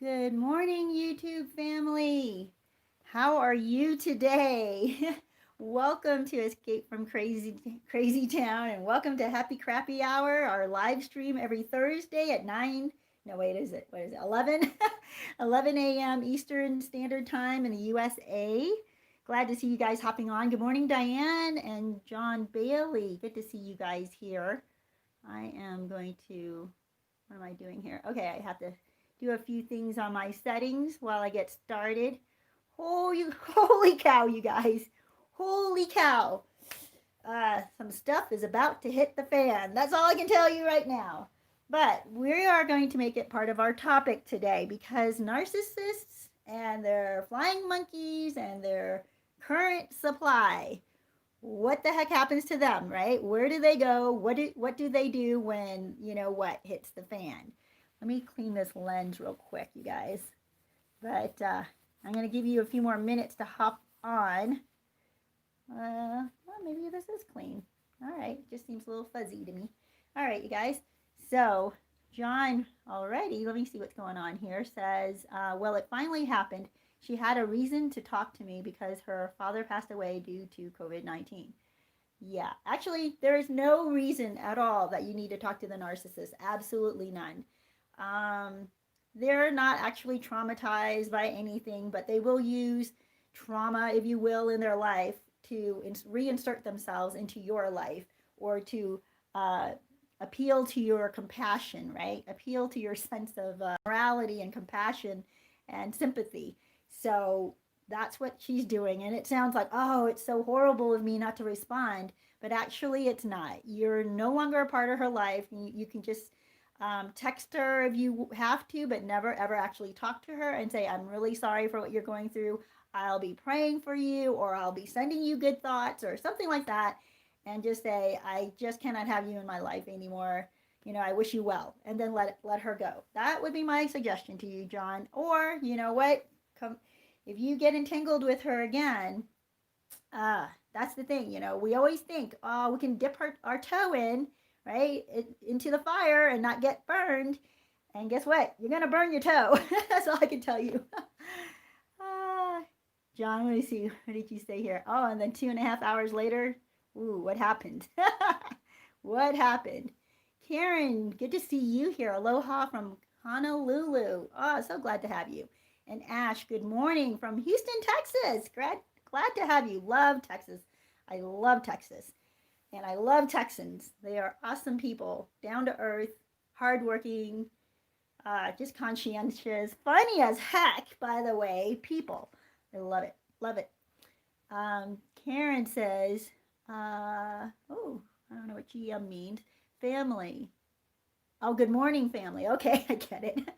Good morning, YouTube family. How are you today? Welcome to Escape from Crazytown, and welcome to Happy Crappy Hour, our live stream every Thursday at 9. No, wait, is it? What is it? 11? 11 a.m. Eastern Standard Time in the USA. Glad to see you guys hopping on. Good morning, Diane and John Bailey. Good to see you guys here. I am going to, what am I doing here? Okay, I have to do a few things on my settings while I get started. Holy cow, you guys. Holy cow. Some stuff is about to hit the fan. That's all I can tell you right now. But we are going to make it part of our topic today because narcissists and their flying monkeys and their current supply, what the heck happens to them, right? Where do they go? What do they do when, what hits the fan? Let me clean this lens real quick, you guys. But I'm going to give you a few more minutes to hop on. Well, maybe this is clean. All right, it just seems a little fuzzy to me. All right, you guys. So John already, let me see what's going on here, says, well, it finally happened. She had a reason to talk to me because her father passed away due to COVID-19. Yeah, actually, there is no reason at all that you need to talk to the narcissist. Absolutely none. Um, they're not actually traumatized by anything, but they will use trauma, if you will, in their life to reinsert themselves into your life or to uh, appeal to your compassion, right? Appeal to your sense of morality and compassion and sympathy. So that's what she's doing. And it sounds like, oh, it's so horrible of me not to respond. But actually, it's not. You're no longer a part of her life. You can just text her if you have to, but never ever actually talk to her and say, I'm really sorry for what you're going through. I'll be praying for you, or I'll be sending you good thoughts, or something like that. And just say, I just cannot have you in my life anymore. I wish you well. And then let her go. That would be my suggestion to you, John. Or, you know what? Come if you get entangled with her again, that's the thing. We always think, oh, we can dip our toe in, right, into the fire and not get burned. And guess what? You're going to burn your toe. That's all I can tell you. uh, John, let me see. What did you say here? Oh, and then 2.5 hours later, ooh, what happened? What happened? Karen, good to see you here. Aloha from Honolulu. Oh, so glad to have you. And Ash, good morning from Houston, Texas. Glad to have you. Love Texas. I love Texas. And I love Texans. They are awesome people, down to earth, hardworking, just conscientious, funny as heck, by the way, people. I love it. Love it. Karen says, oh, I don't know what GM means. Family. Oh, good morning, family. Okay, I get it.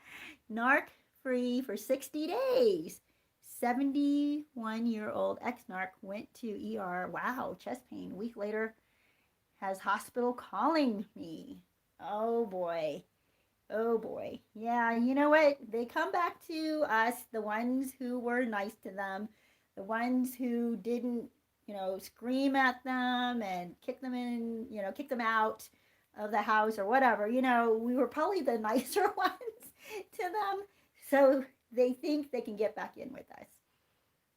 Narc free for 60 days. 71-year-old ex-narc went to ER. Wow, chest pain. A week later, has hospital calling me. Oh boy. Oh boy. Yeah, you know what? They come back to us, the ones who were nice to them, the ones who didn't, scream at them and kick them out of the house or whatever. We were probably the nicer ones to them. So they think they can get back in with us.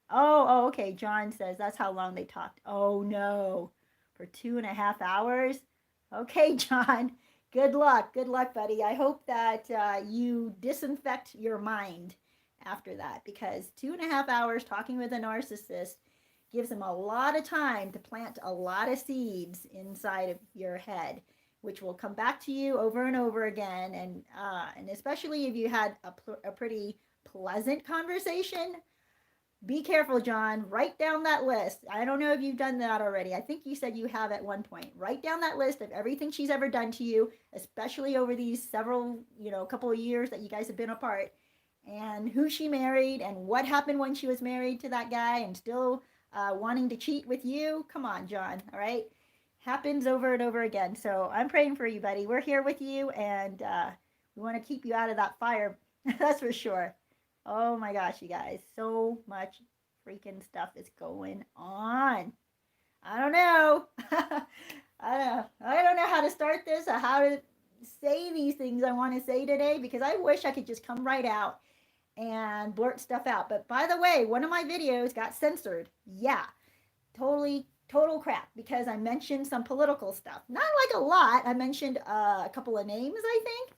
Oh, okay. John says that's how long they talked. Oh no, for 2.5 hours. Okay, John. Good luck. Good luck, buddy. I hope that you disinfect your mind after that, because 2.5 hours talking with a narcissist gives them a lot of time to plant a lot of seeds inside of your head, which will come back to you over and over again. And especially if you had a pretty pleasant conversation, be careful, John. Write down that list. I don't know if you've done that already. I think you said you have at one point. Write down that list of everything she's ever done to you, especially over these several, couple of years that you guys have been apart, and who she married and what happened when she was married to that guy and still wanting to cheat with you. Come on, John. All right. Happens over and over again. So I'm praying for you, buddy. We're here with you, and we want to keep you out of that fire. That's for sure. Oh my gosh, you guys, so much freaking stuff is going on. I don't know. I don't know how to start this or how to say these things I want to say today, because I wish I could just come right out and blurt stuff out. But by the way, one of my videos got censored. Yeah, total crap, because I mentioned some political stuff. Not like a lot. I mentioned a couple of names, I think,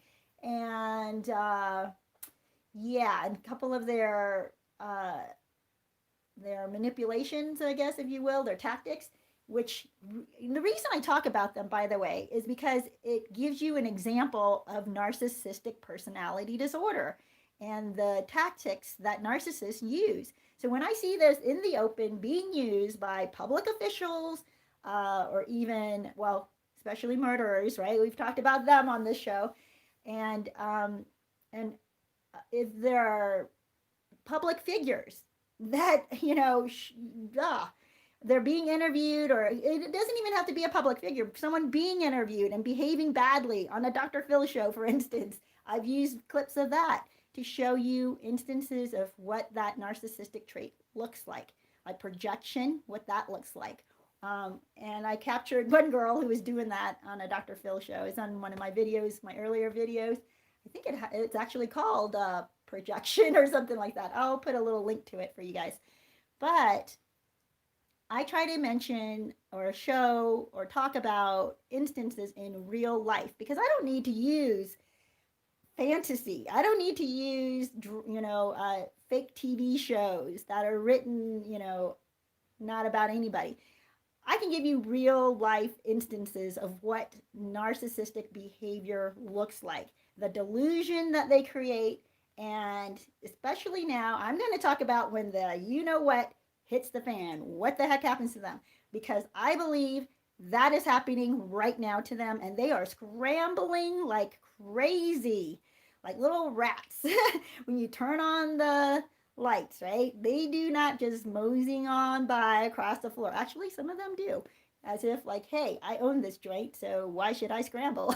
and yeah, and a couple of their manipulations, I guess, if you will, their tactics. Which the reason I talk about them, by the way, is because it gives you an example of narcissistic personality disorder and the tactics that narcissists use. So when I see this in the open being used by public officials, or even, well, especially murderers, right? We've talked about them on this show, and if there are public figures that they're being interviewed, or it doesn't even have to be a public figure, someone being interviewed and behaving badly on a Dr. Phil show, for instance. I've used clips of that to show you instances of what that narcissistic trait looks like projection, what that looks like. And I captured one girl who was doing that on a Dr. Phil show. It's on one of my videos, my earlier videos. I think it's actually called projection or something like that. I'll put a little link to it for you guys. But I try to mention or show or talk about instances in real life, because I don't need to use fantasy. I don't need to use, fake TV shows that are written, not about anybody. I can give you real life instances of what narcissistic behavior looks like, the delusion that they create, and especially now, I'm going to talk about when the what hits the fan, what the heck happens to them, because I believe that is happening right now to them, and they are scrambling like crazy, like little rats. When you turn on the lights, right? They do not just moseying on by across the floor. Actually, some of them do, as if like, hey, I own this joint, so why should I scramble?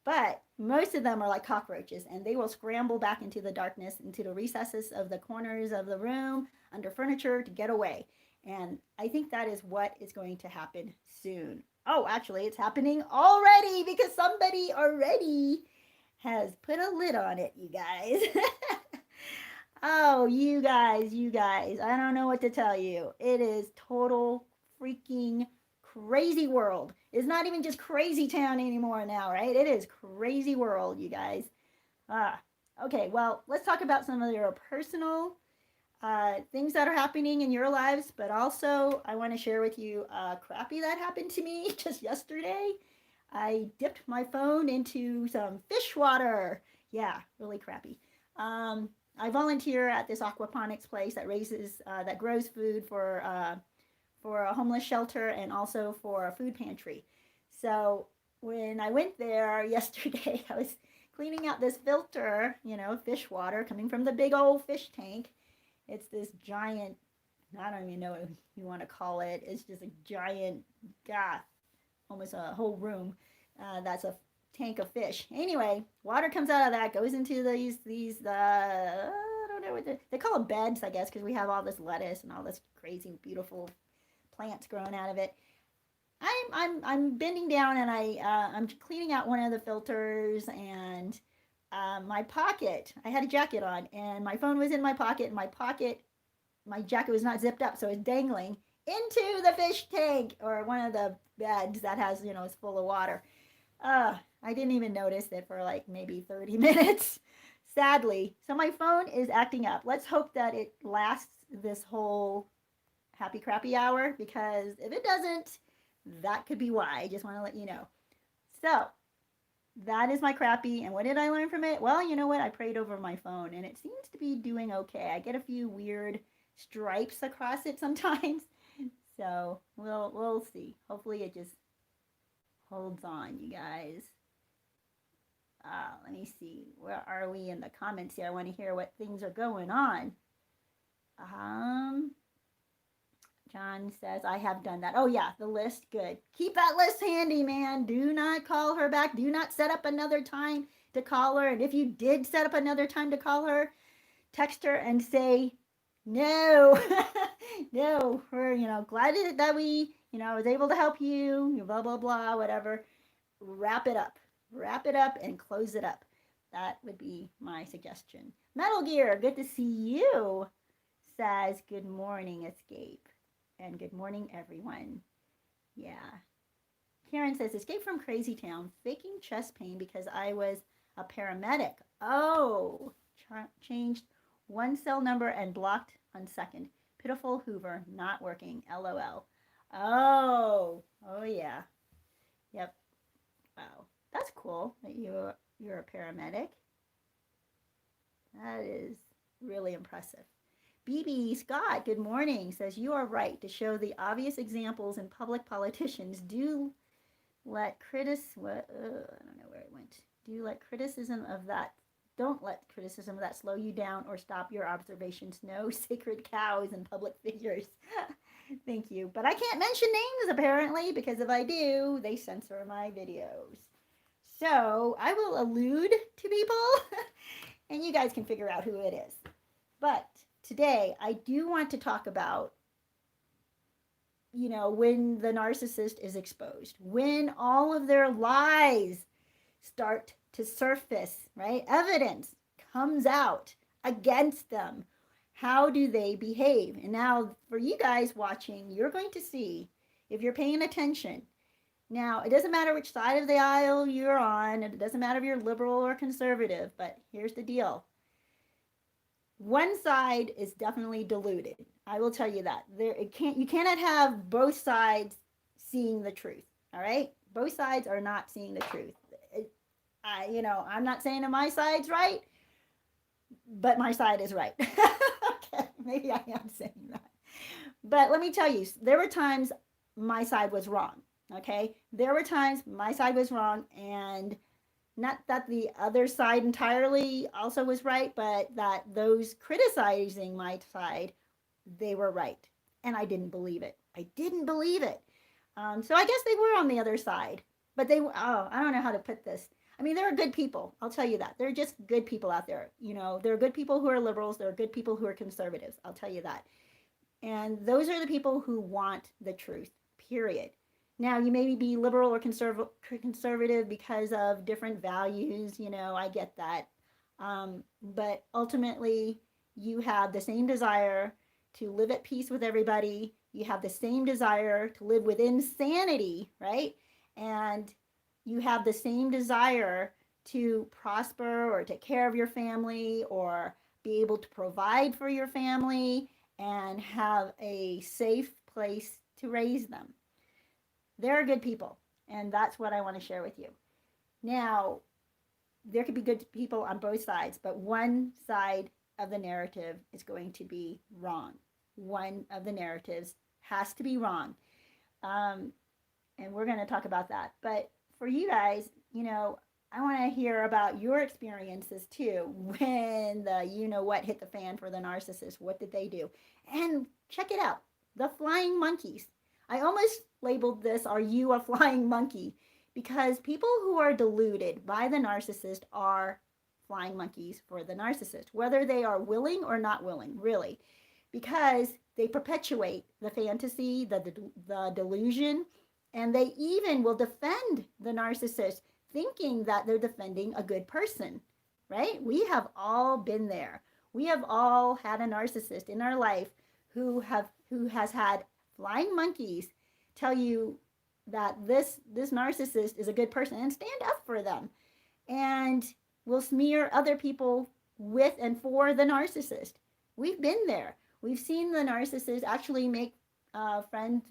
But most of them are like cockroaches, and they will scramble back into the darkness, into the recesses of the corners of the room, under furniture, to get away. And I think that is what is going to happen soon. Oh, actually, it's happening already, because somebody already has put a lid on it, you guys. Oh, you guys, I don't know what to tell you. It is total freaking crazy world. It's not even just Crazytown anymore now, right? It is crazy world, you guys. Okay, well, let's talk about some of your personal things that are happening in your lives, but also I want to share with you crappy that happened to me just yesterday. I dipped my phone into some fish water. Yeah, really crappy. I volunteer at this aquaponics place that grows food for a homeless shelter and also for a food pantry. So when I went there yesterday, I was cleaning out this filter, fish water coming from the big old fish tank. It's this giant, I don't even know what you want to call it. It's just a giant, almost a whole room. That's a tank of fish. Anyway, water comes out of that, goes into these I don't know what they call them, beds, I guess, because we have all this lettuce and all this crazy, beautiful plants growing out of it. I'm bending down, and I'm cleaning out one of the filters, and my pocket, I had a jacket on, and my phone was in my pocket, and my jacket was not zipped up, so it's dangling into the fish tank, or one of the beds that has, is full of water. I didn't even notice it for like maybe 30 minutes, sadly. So my phone is acting up. Let's hope that it lasts this whole happy crappy hour, because if it doesn't, that could be why. I just want to let you know. So that is my crappy. And what did I learn from it? Well, you know what? I prayed over my phone, and it seems to be doing okay. I get a few weird stripes across it sometimes. So we'll see. Hopefully it just holds on, you guys. Let me see. Where are we in the comments here? I want to hear what things are going on. John says, I have done that. Oh, yeah, the list. Good. Keep that list handy, man. Do not call her back. Do not set up another time to call her. And if you did set up another time to call her, text her and say, no, no, we're, glad that we, was able to help you, blah, blah, blah, whatever. Wrap it up and close it up. That would be my suggestion. Metal Gear, good to see you, says good morning, Escape. And good morning, everyone. Yeah. Karen says, Escape from Crazytown, faking chest pain because I was a paramedic. Oh, changed one cell number and blocked on second. Pitiful Hoover, not working. LOL. Oh yeah. Yep. Wow. That's cool that you're a paramedic. That is really impressive. BB Scott, good morning, says you are right to show the obvious examples in public politicians. Let I don't know where it went. Don't let criticism of that slow you down or stop your observations. No sacred cows and public figures. Thank you. But I can't mention names apparently, because if I do, they censor my videos. So I will allude to people and you guys can figure out who it is. But today I do want to talk about, when the narcissist is exposed, when all of their lies start to surface, right? Evidence comes out against them. How do they behave? And now for you guys watching, you're going to see, if you're paying attention. Now, it doesn't matter which side of the aisle you're on, and it doesn't matter if you're liberal or conservative, but here's the deal. One side is definitely deluded. I will tell you that. You cannot have both sides seeing the truth, all right? Both sides are not seeing the truth. I'm not saying that my side's right, but my side is right. Okay, maybe I am saying that. But let me tell you, there were times my side was wrong, okay? There were times my side was wrong, and not that the other side entirely also was right, but that those criticizing my side, they were right. And I didn't believe it. I didn't believe it. So I guess they were on the other side. But I don't know how to put this. I mean, there are good people. I'll tell you that. There are just good people out there. There are good people who are liberals. There are good people who are conservatives. I'll tell you that. And those are the people who want the truth, period. Now, you may be liberal or conservative because of different values. I get that. But ultimately, you have the same desire to live at peace with everybody. You have the same desire to live within sanity, right? And you have the same desire to prosper or take care of your family or be able to provide for your family and have a safe place to raise them. They're good people, and that's what I want to share with you. Now, there could be good people on both sides, but one side of the narrative is going to be wrong. One of the narratives has to be wrong. And we're going to talk about that. But for you guys, I want to hear about your experiences too when the what hit the fan for the narcissist. What did they do? And check it out. The flying monkeys. I almost labeled this, are you a flying monkey? Because people who are deluded by the narcissist are flying monkeys for the narcissist, whether they are willing or not willing, really. Because they perpetuate the fantasy, the delusion, and they even will defend the narcissist thinking that they're defending a good person, right? We have all been there. We have all had a narcissist in our life who has had flying monkeys tell you that this narcissist is a good person and stand up for them and will smear other people with and for the narcissist. We've been there. We've seen the narcissist actually make friends.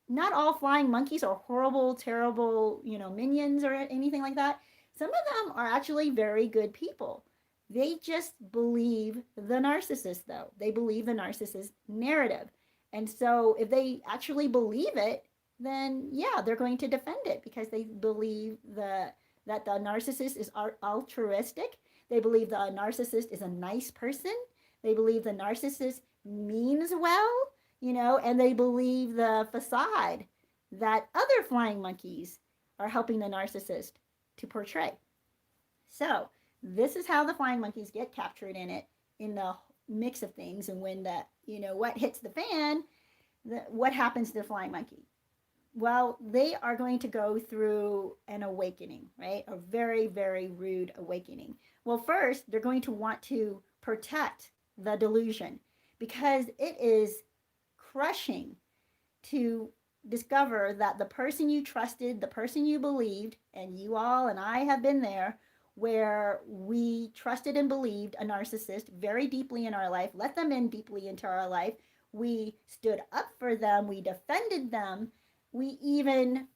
Not all flying monkeys are horrible, terrible, minions or anything like that. Some of them are actually very good people. They just believe the narcissist, though. They believe the narcissist narrative. And so if they actually believe it, then yeah, they're going to defend it because they believe that the narcissist is altruistic. They believe the narcissist is a nice person. They believe the narcissist means well, and they believe the facade that other flying monkeys are helping the narcissist to portray. So this is how the flying monkeys get captured in the mix of things. And when what hits the fan, what happens to the flying monkey? well, they are going to go through an awakening, right? A very, very rude awakening. Well, first, they're going to want to protect the delusion because it is crushing to discover that the person you trusted, the person you believed, and you all and I have been there, where we trusted and believed a narcissist very deeply in our life, let them in deeply into our life. We stood up for them, we defended them, we even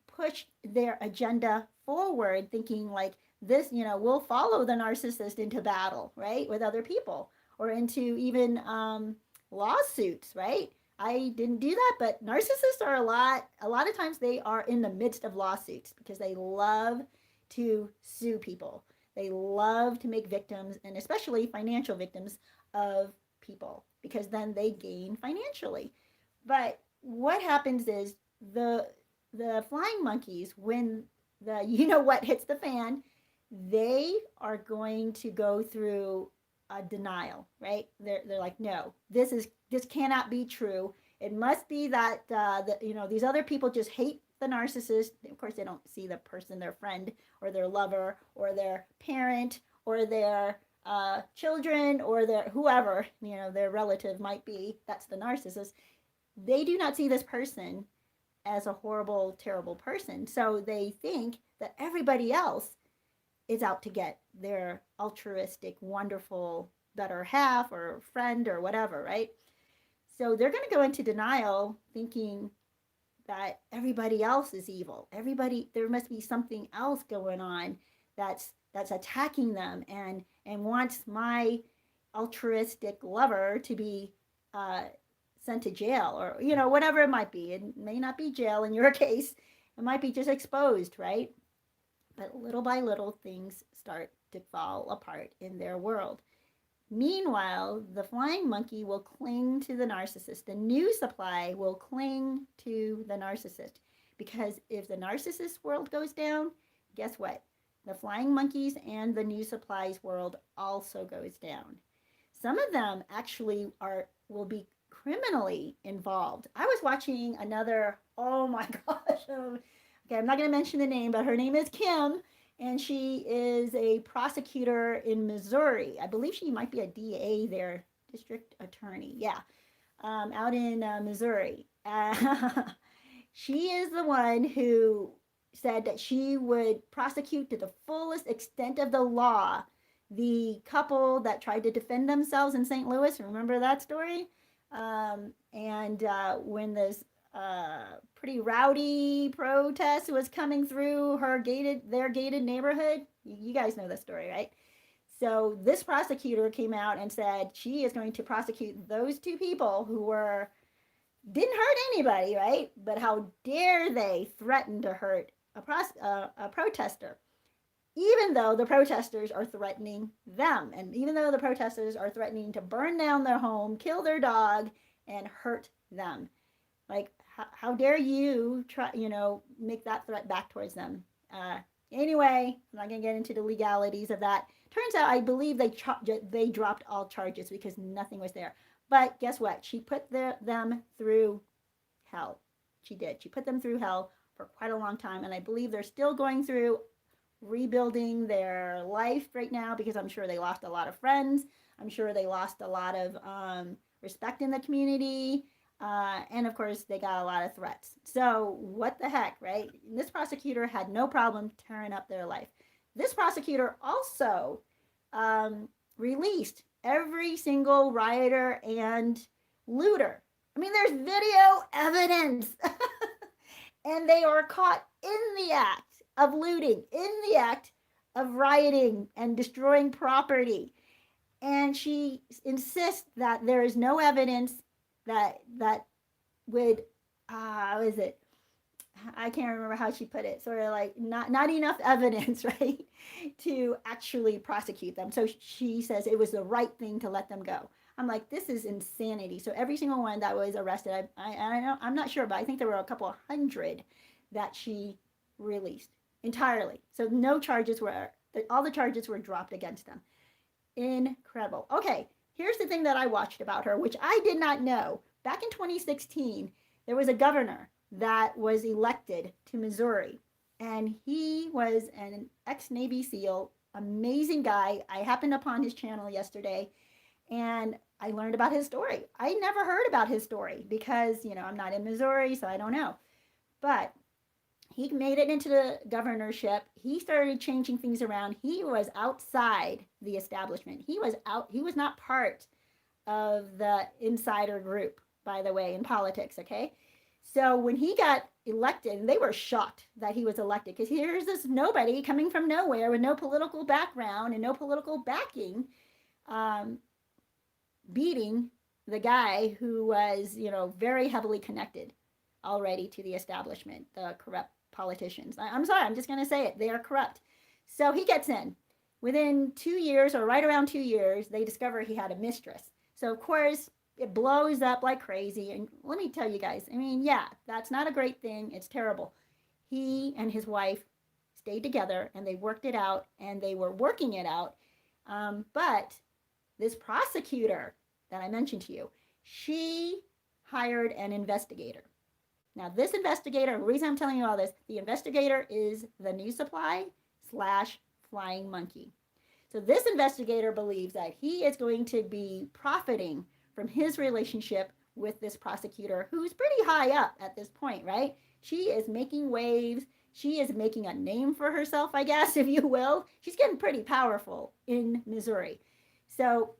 pushed their agenda forward, thinking like this, we'll follow the narcissist into battle, right, with other people, or into even lawsuits, right? I didn't do that, but narcissists are a lot of times they are in the midst of lawsuits because they love to sue people. They love to make victims, and especially financial victims of people, because then they gain financially. But what happens is the flying monkeys, when the what hits the fan, they are going to go through a denial, right? They're like, no, this cannot be true. It must be that these other people just hate the narcissist. Of course, they don't see the person, their friend or their lover or their parent or their children or their whoever, their relative might be. That's the narcissist. They do not see this person as a horrible, terrible person. So they think that everybody else is out to get their altruistic, wonderful, better half or friend or whatever, right? So they're going to go into denial thinking that everybody else is evil. There must be something else going on that's attacking them and wants my altruistic lover to be sent to jail, or whatever it might be. It may not be jail in your case. It might be just exposed, right? But little by little, things start to fall apart in their world. Meanwhile, the flying monkey will cling to the narcissist. The new supply will cling to the narcissist. Because if the narcissist world goes down, guess what? The flying monkeys and the new supplies world also goes down. Some of them actually will be criminally involved. I was watching another, oh my gosh, okay, I'm not going to mention the name, but her name is Kim, and she is a prosecutor in Missouri. I believe she might be a DA there, district attorney. Yeah, out in Missouri. She is the one who said that she would prosecute to the fullest extent of the law the couple that tried to defend themselves in St. Louis. Remember that story? And when this pretty rowdy protest was coming through their gated neighborhood. You guys know the story, right? So this prosecutor came out and said she is going to prosecute those two people who didn't hurt anybody, right? But how dare they threaten to hurt a protester, even though the protesters are threatening them, and even though the protesters are threatening to burn down their home, kill their dog, and hurt them. Like, how dare you try, make that threat back towards them? Anyway, I'm not going to get into the legalities of that. Turns out, I believe they dropped all charges because nothing was there. But guess what? She put them through hell. She did. She put them through hell for quite a long time. And I believe they're still going through rebuilding their life right now, because I'm sure they lost a lot of friends. I'm sure they lost a lot of respect in the community. And of course, they got a lot of threats. So what the heck, right? This prosecutor had no problem tearing up their life. This prosecutor also released every single rioter and looter. I mean, there's video evidence. And they are caught in the act of looting, in the act of rioting and destroying property. And she insists that there is no evidence that would how is it? I can't remember how she put it. Sort of like not enough evidence, right, to actually prosecute them. So she says it was the right thing to let them go. I'm like, this is insanity. So every single one that was arrested, I'm not sure, but I think there were a couple hundred that she released entirely. So no charges all the charges were dropped against them. Incredible. Okay, here's the thing that I watched about her, which I did not know. Back in 2016, there was a governor that was elected to Missouri. And he was an ex-Navy SEAL, amazing guy. I happened upon his channel yesterday and I learned about his story. I never heard about his story because, I'm not in Missouri, so I don't know. But he made it into the governorship. He started changing things around. He was outside the establishment. He was not part of the insider group, by the way, in politics, okay? So when he got elected, and they were shocked that he was elected, because here's this nobody coming from nowhere with no political background and no political backing, beating the guy who was, very heavily connected already to the establishment, the corrupt politicians. I'm sorry, I'm just going to say it. They are corrupt. So he gets in. Within 2 years, or right around 2 years, they discover he had a mistress. So, of course, it blows up like crazy. And let me tell you guys, yeah, that's not a great thing. It's terrible. He and his wife stayed together and they worked it out and they were working it out. But this prosecutor that I mentioned to you, she hired an investigator. Now, this investigator, the reason I'm telling you all this, the investigator is the New Supply / Flying Monkey. So this investigator believes that he is going to be profiting from his relationship with this prosecutor who's pretty high up at this point, right? She is making waves. She is making a name for herself, I guess, if you will. She's getting pretty powerful in Missouri. So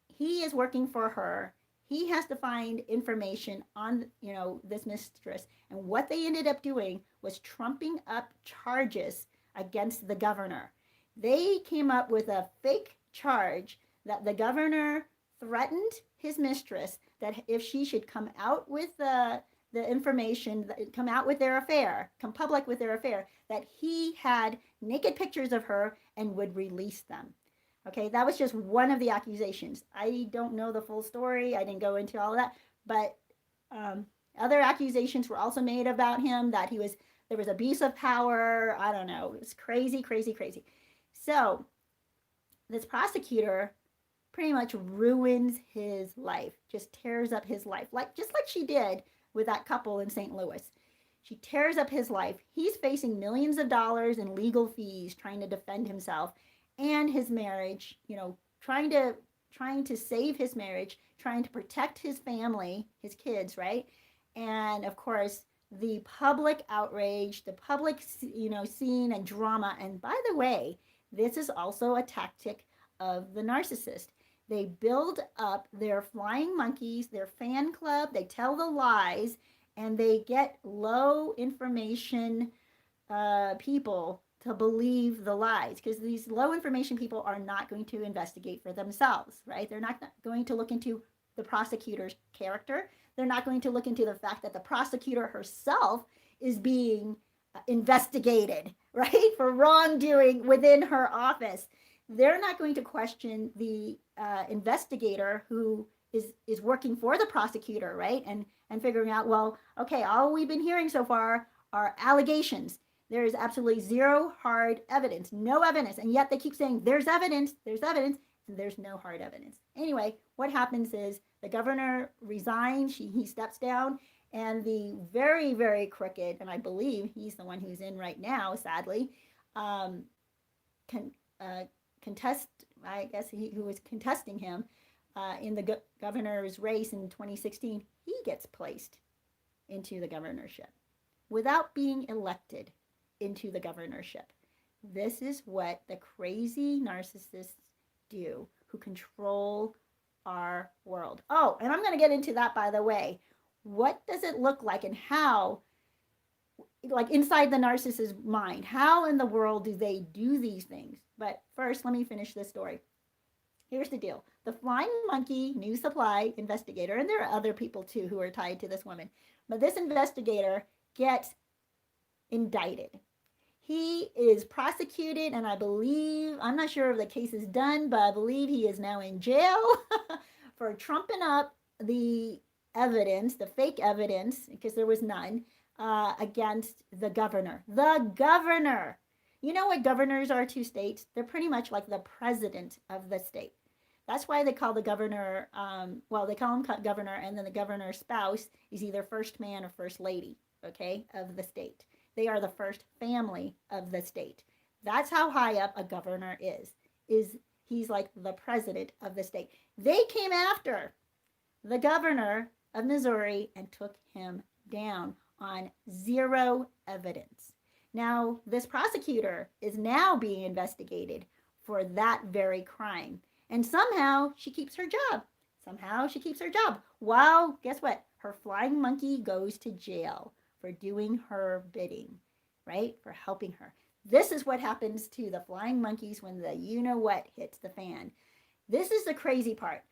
he is working for her. He has to find information on, this mistress. And what they ended up doing was trumping up charges against the governor. They came up with a fake charge that the governor threatened his mistress that if she should come out with the information, come out with their affair, come public with their affair, that he had naked pictures of her and would release them. Okay, that was just one of the accusations. I don't know the full story. I didn't go into all of that, but other accusations were also made about him, that there was abuse of power. I don't know. It was crazy, crazy, crazy. So this prosecutor pretty much ruins his life, just tears up his life, just like she did with that couple in St. Louis. She tears up his life. He's facing millions of dollars in legal fees trying to defend himself and his marriage, trying to save his marriage, trying to protect his family, his kids, right? And of course, the public outrage, the public, scene and drama. And by the way, this is also a tactic of the narcissist. They build up their flying monkeys, their fan club, they tell the lies, and they get low information people to believe the lies, because these low information people are not going to investigate for themselves, right? They're not going to look into the prosecutor's character. They're not going to look into the fact that the prosecutor herself is being investigated, right, for wrongdoing within her office. They're not going to question the investigator who is working for the prosecutor, right, and figuring out, well, okay, all we've been hearing so far are allegations. There is absolutely zero hard evidence, no evidence, and yet they keep saying there's evidence, and there's no hard evidence. Anyway, what happens is the governor resigns, he steps down, and the very, very crooked, and I believe he's the one who's in right now, sadly, contest, I guess who was contesting him in the governor's race in 2016, he gets placed into the governorship without being elected into the governorship. This is what the crazy narcissists do, who control our world. Oh, and I'm going to get into that, by the way. What does it look like, and how, like inside the narcissist's mind, how in the world do they do these things? But first, let me finish this story. Here's the deal. The Flying Monkey New Supply investigator, and there are other people too who are tied to this woman, but this investigator gets indicted. He is prosecuted, and I believe, I'm not sure if the case is done, but I believe he is now in jail for trumping up the evidence, the fake evidence, because there was none, against the governor. The governor! You know what governors are to states? They're pretty much like the president of the state. That's why they call the governor, well, they call him governor, and then the governor's spouse is either first man or first lady, okay, of the state. They are the first family of the state. That's how high up a governor is he's like the president of the state. They came after the governor of Missouri and took him down on zero evidence. Now, this prosecutor is now being investigated for that very crime. And somehow she keeps her job. Somehow she keeps her job. While, guess what? Her flying monkey goes to jail for doing her bidding, right? For helping her. This is what happens to the flying monkeys when the you-know-what hits the fan. This is the crazy part.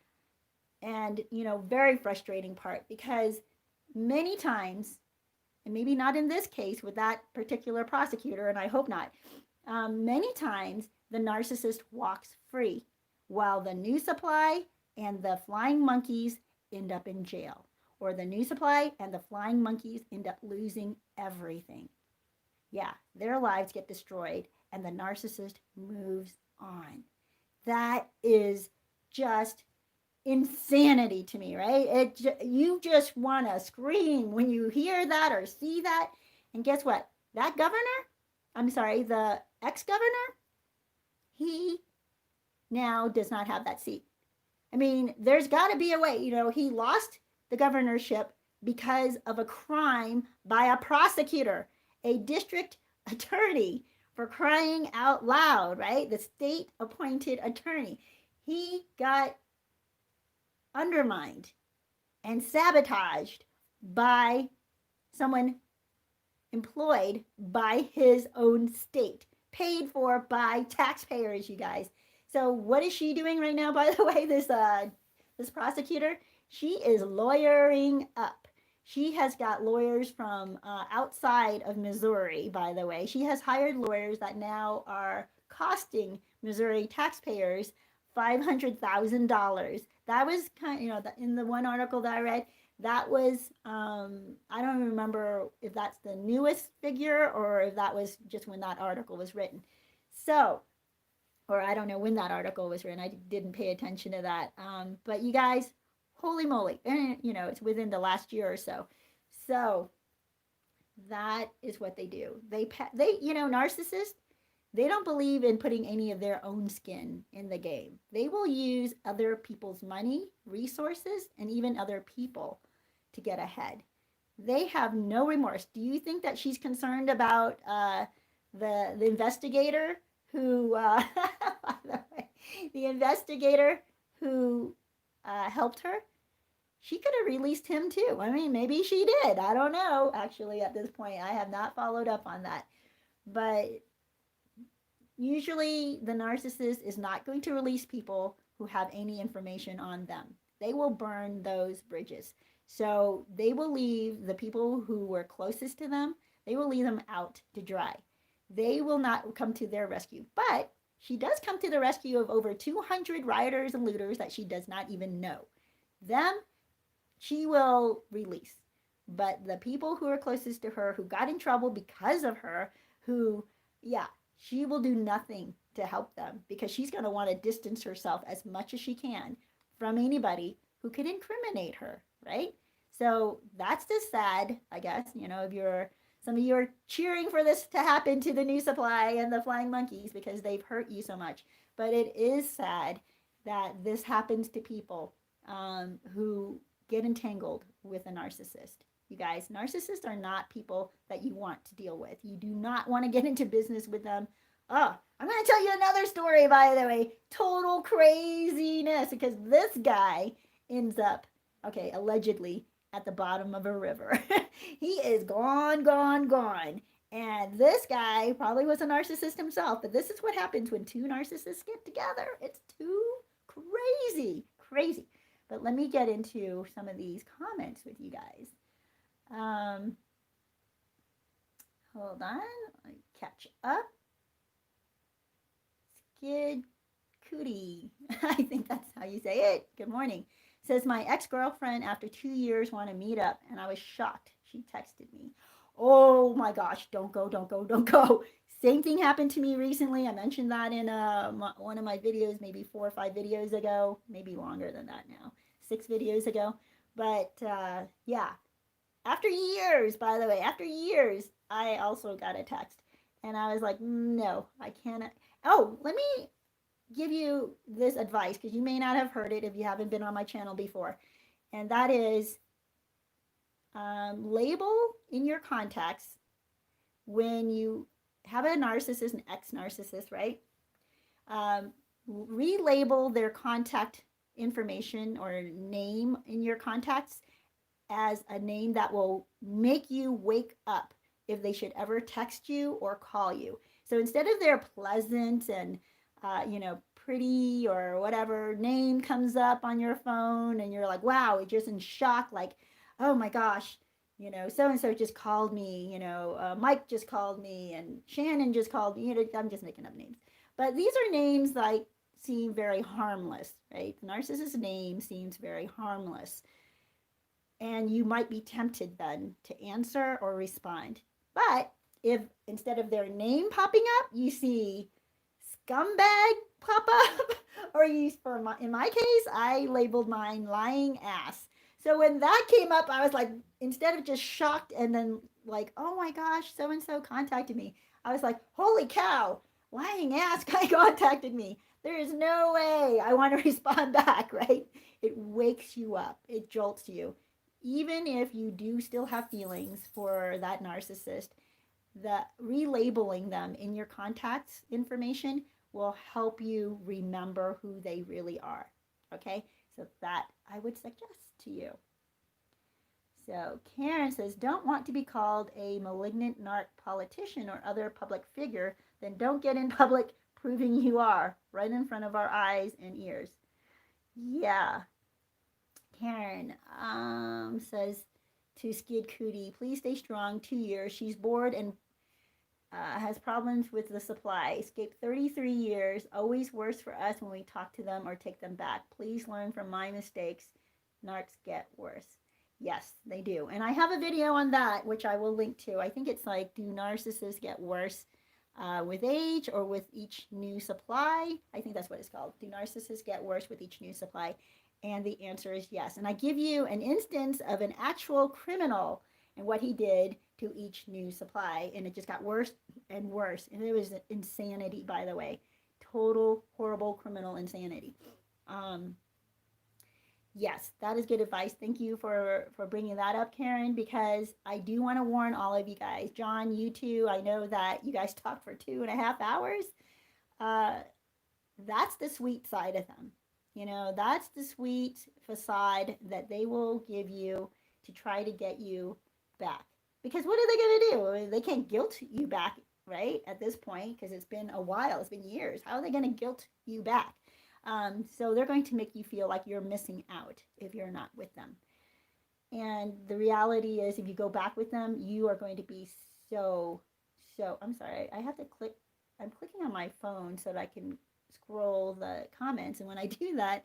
And, very frustrating part, because many times, and maybe not in this case with that particular prosecutor, and I hope not, many times the narcissist walks free while the new supply and the flying monkeys end up in jail. Or the new supply and the flying monkeys end up losing everything. Yeah, their lives get destroyed and the narcissist moves on. That is just insanity to me, right? You just want to scream when you hear that or see that. And guess what? That the ex-governor, he now does not have that seat. I mean, there's got to be a way. He lost the governorship because of a crime by a prosecutor, a district attorney, for crying out loud, right? The state appointed attorney. He got undermined and sabotaged by someone employed by his own state, paid for by taxpayers, you guys. So what is she doing right now, by the way, this prosecutor? She is lawyering up. She has got lawyers from outside of Missouri, by the way. She has hired lawyers that now are costing Missouri taxpayers $500,000. That was in the one article that I read, that was, I don't remember if that's the newest figure or if that was just when that article was written. So, or I don't know when that article was written. I didn't pay attention to that. But you guys, holy moly, and it's within the last year or so. So that is what they do. They narcissists, they don't believe in putting any of their own skin in the game. They will use other people's money, resources, and even other people to get ahead. They have no remorse. Do you think that she's concerned about the investigator who, by the way, the investigator who helped her? She could have released him too. I mean, maybe she did. I don't know. Actually, at this point, I have not followed up on that. But usually the narcissist is not going to release people who have any information on them. They will burn those bridges. So they will leave the people who were closest to them, they will leave them out to dry. They will not come to their rescue. But she does come to the rescue of over 200 rioters and looters that she does not even know. Them, she will release. But the people who are closest to her, who got in trouble because of her, she will do nothing to help them because she's going to want to distance herself as much as she can from anybody who could incriminate her, right? So that's just sad, I guess. If some of you are cheering for this to happen to the new supply and the flying monkeys because they've hurt you so much. But it is sad that this happens to people who get entangled with a narcissist. You guys, narcissists are not people that you want to deal with. You do not want to get into business with them. Oh, I'm going to tell you another story, by the way. Total craziness, because this guy ends up, allegedly at the bottom of a river. He is gone. And this guy probably was a narcissist himself, but this is what happens when two narcissists get together. It's too crazy. But let me get into some of these comments with you guys. Hold on, let me catch up. Skid Cootie, I think that's how you say it. Good morning. Says my ex-girlfriend after 2 years want to meet up, and I was shocked. She texted me. Oh my gosh, don't go. Same thing happened to me recently. I mentioned that in one of my videos, maybe 4 or 5 videos ago, maybe longer than that now, 6 videos ago. But yeah, after years, by the way, after years, I also got a text. And I was like, no, I cannot. Oh, let me give you this advice because you may not have heard it if you haven't been on my channel before. And that is label in your contacts when you have a narcissist, an ex-narcissist, right? Relabel their contact information or name in your contacts as a name that will make you wake up if they should ever text you or call you. So instead of their pleasant and, pretty or whatever name comes up on your phone and you're like, wow, you're just in shock, like, oh my gosh, so and so just called me, Mike just called me and Shannon just called me. I'm just making up names. But these are names like seem very harmless, right? The narcissist's name seems very harmless. And you might be tempted then to answer or respond. But if instead of their name popping up, you see scumbag pop up, or in my case, I labeled mine lying ass. So when that came up, I was like, instead of just shocked and then like, oh my gosh, so and so contacted me, I was like, holy cow, lying ass guy contacted me. There is no way I want to respond back, right? It wakes you up, it jolts you. Even if you do still have feelings for that narcissist, the relabeling them in your contacts information will help you remember who they really are. Okay, so that I would suggest to you. So Karen says, don't want to be called a malignant narc politician or other public figure, then don't get in public proving you are right in front of our eyes and ears. Yeah. Karen says to Skid Cootie, please stay strong. 2 years. She's bored and has problems with the supply. Escaped 33 years. Always worse for us when we talk to them or take them back. Please learn from my mistakes. Narcs get worse. Yes, they do. And I have a video on that, which I will link to. I think it's like, do narcissists get worse with age or with each new supply? I think that's what it's called. Do narcissists get worse with each new supply? And the answer is yes. And I give you an instance of an actual criminal and what he did to each new supply. And it just got worse and worse. And it was insanity, by the way. Total horrible criminal insanity. Yes, that is good advice. Thank you for bringing that up, Karen, because I do want to warn all of you guys. John, you too, I know that you guys talked for 2.5 hours. That's the sweet side of them. That's the sweet facade that they will give you to try to get you back. Because what are they going to do? They can't guilt you back, right, at this point, because it's been a while. It's been years. How are they going to guilt you back? So they're going to make you feel like you're missing out if you're not with them. And the reality is, if you go back with them, you are going to be so, I'm sorry, I have to click, I'm clicking on my phone so that I can scroll the comments. And when I do that,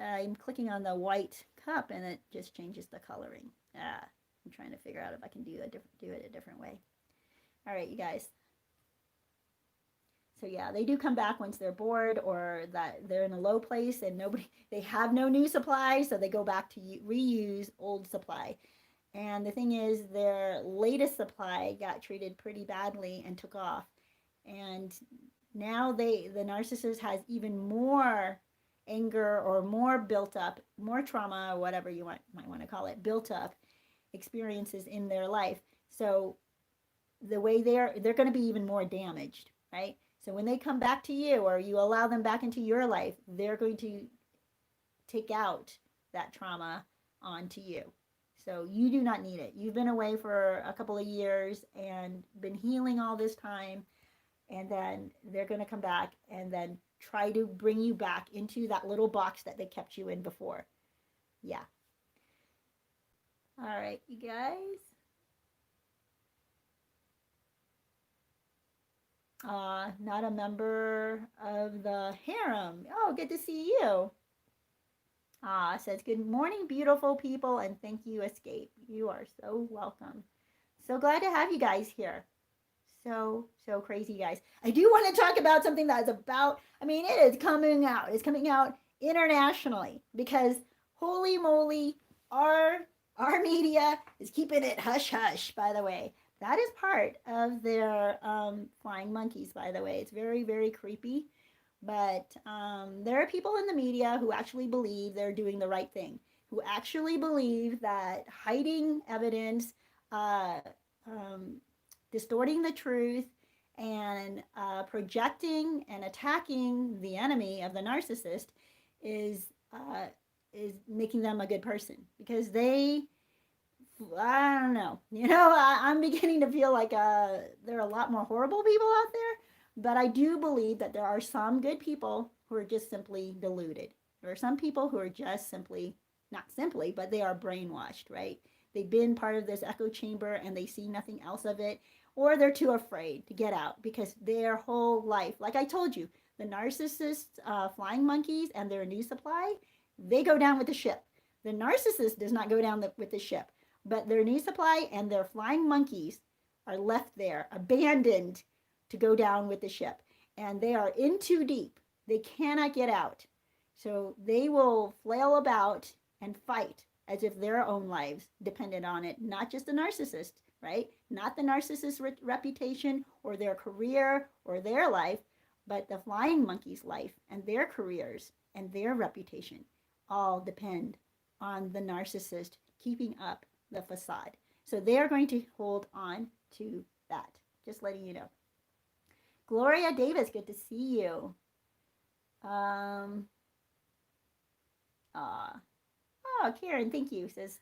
I'm clicking on the white cup and it just changes the coloring. I'm trying to figure out if I can do it a different way. All right, you guys. So yeah, they do come back once they're bored or that they're in a low place and they have no new supply, so they go back to reuse old supply. And the thing is, their latest supply got treated pretty badly and took off. And now the narcissist has even more anger or more built up, more trauma or whatever you might want to call it, built up experiences in their life. So the way they're going to be even more damaged, right? So when they come back to you or you allow them back into your life, they're going to take out that trauma onto you. So you do not need it. You've been away for a couple of years and been healing all this time, and then they're going to come back and then try to bring you back into that little box that they kept you in before. Yeah. All right, you guys. Not a member of the harem. Oh, good to see you. Says, good morning, beautiful people, and thank you, Escape. You are so welcome. So glad to have you guys here. So crazy, guys. I do want to talk about something that is about, I mean, it is coming out. It's coming out internationally because holy moly, our our media is keeping it hush hush, by the way. That is part of their flying monkeys, by the way. It's very, very creepy. But there are people in the media who actually believe they're doing the right thing, who actually believe that hiding evidence, uh, um, distorting the truth, and projecting and attacking the enemy of the narcissist is is making them a good person because they, I don't know. I'm beginning to feel like there are a lot more horrible people out there, but I do believe that there are some good people who are just simply deluded. There are some people who are just simply, not simply, but they are brainwashed, right? They've been part of this echo chamber and they see nothing else of it, or they're too afraid to get out because their whole life, like I told you, the narcissist flying monkeys and their new supply, they go down with the ship. The narcissist does not go down with the ship, but their new supply and their flying monkeys are left there, abandoned to go down with the ship. And they are in too deep. They cannot get out. So they will flail about and fight as if their own lives depended on it, not just the narcissist, right? Not the narcissist's reputation or their career or their life, but the flying monkey's life and their careers and their reputation all depend on the narcissist keeping up the facade. So they are going to hold on to that. Just letting you know. Gloria Davis, good to see you. Oh, Karen, thank you. Says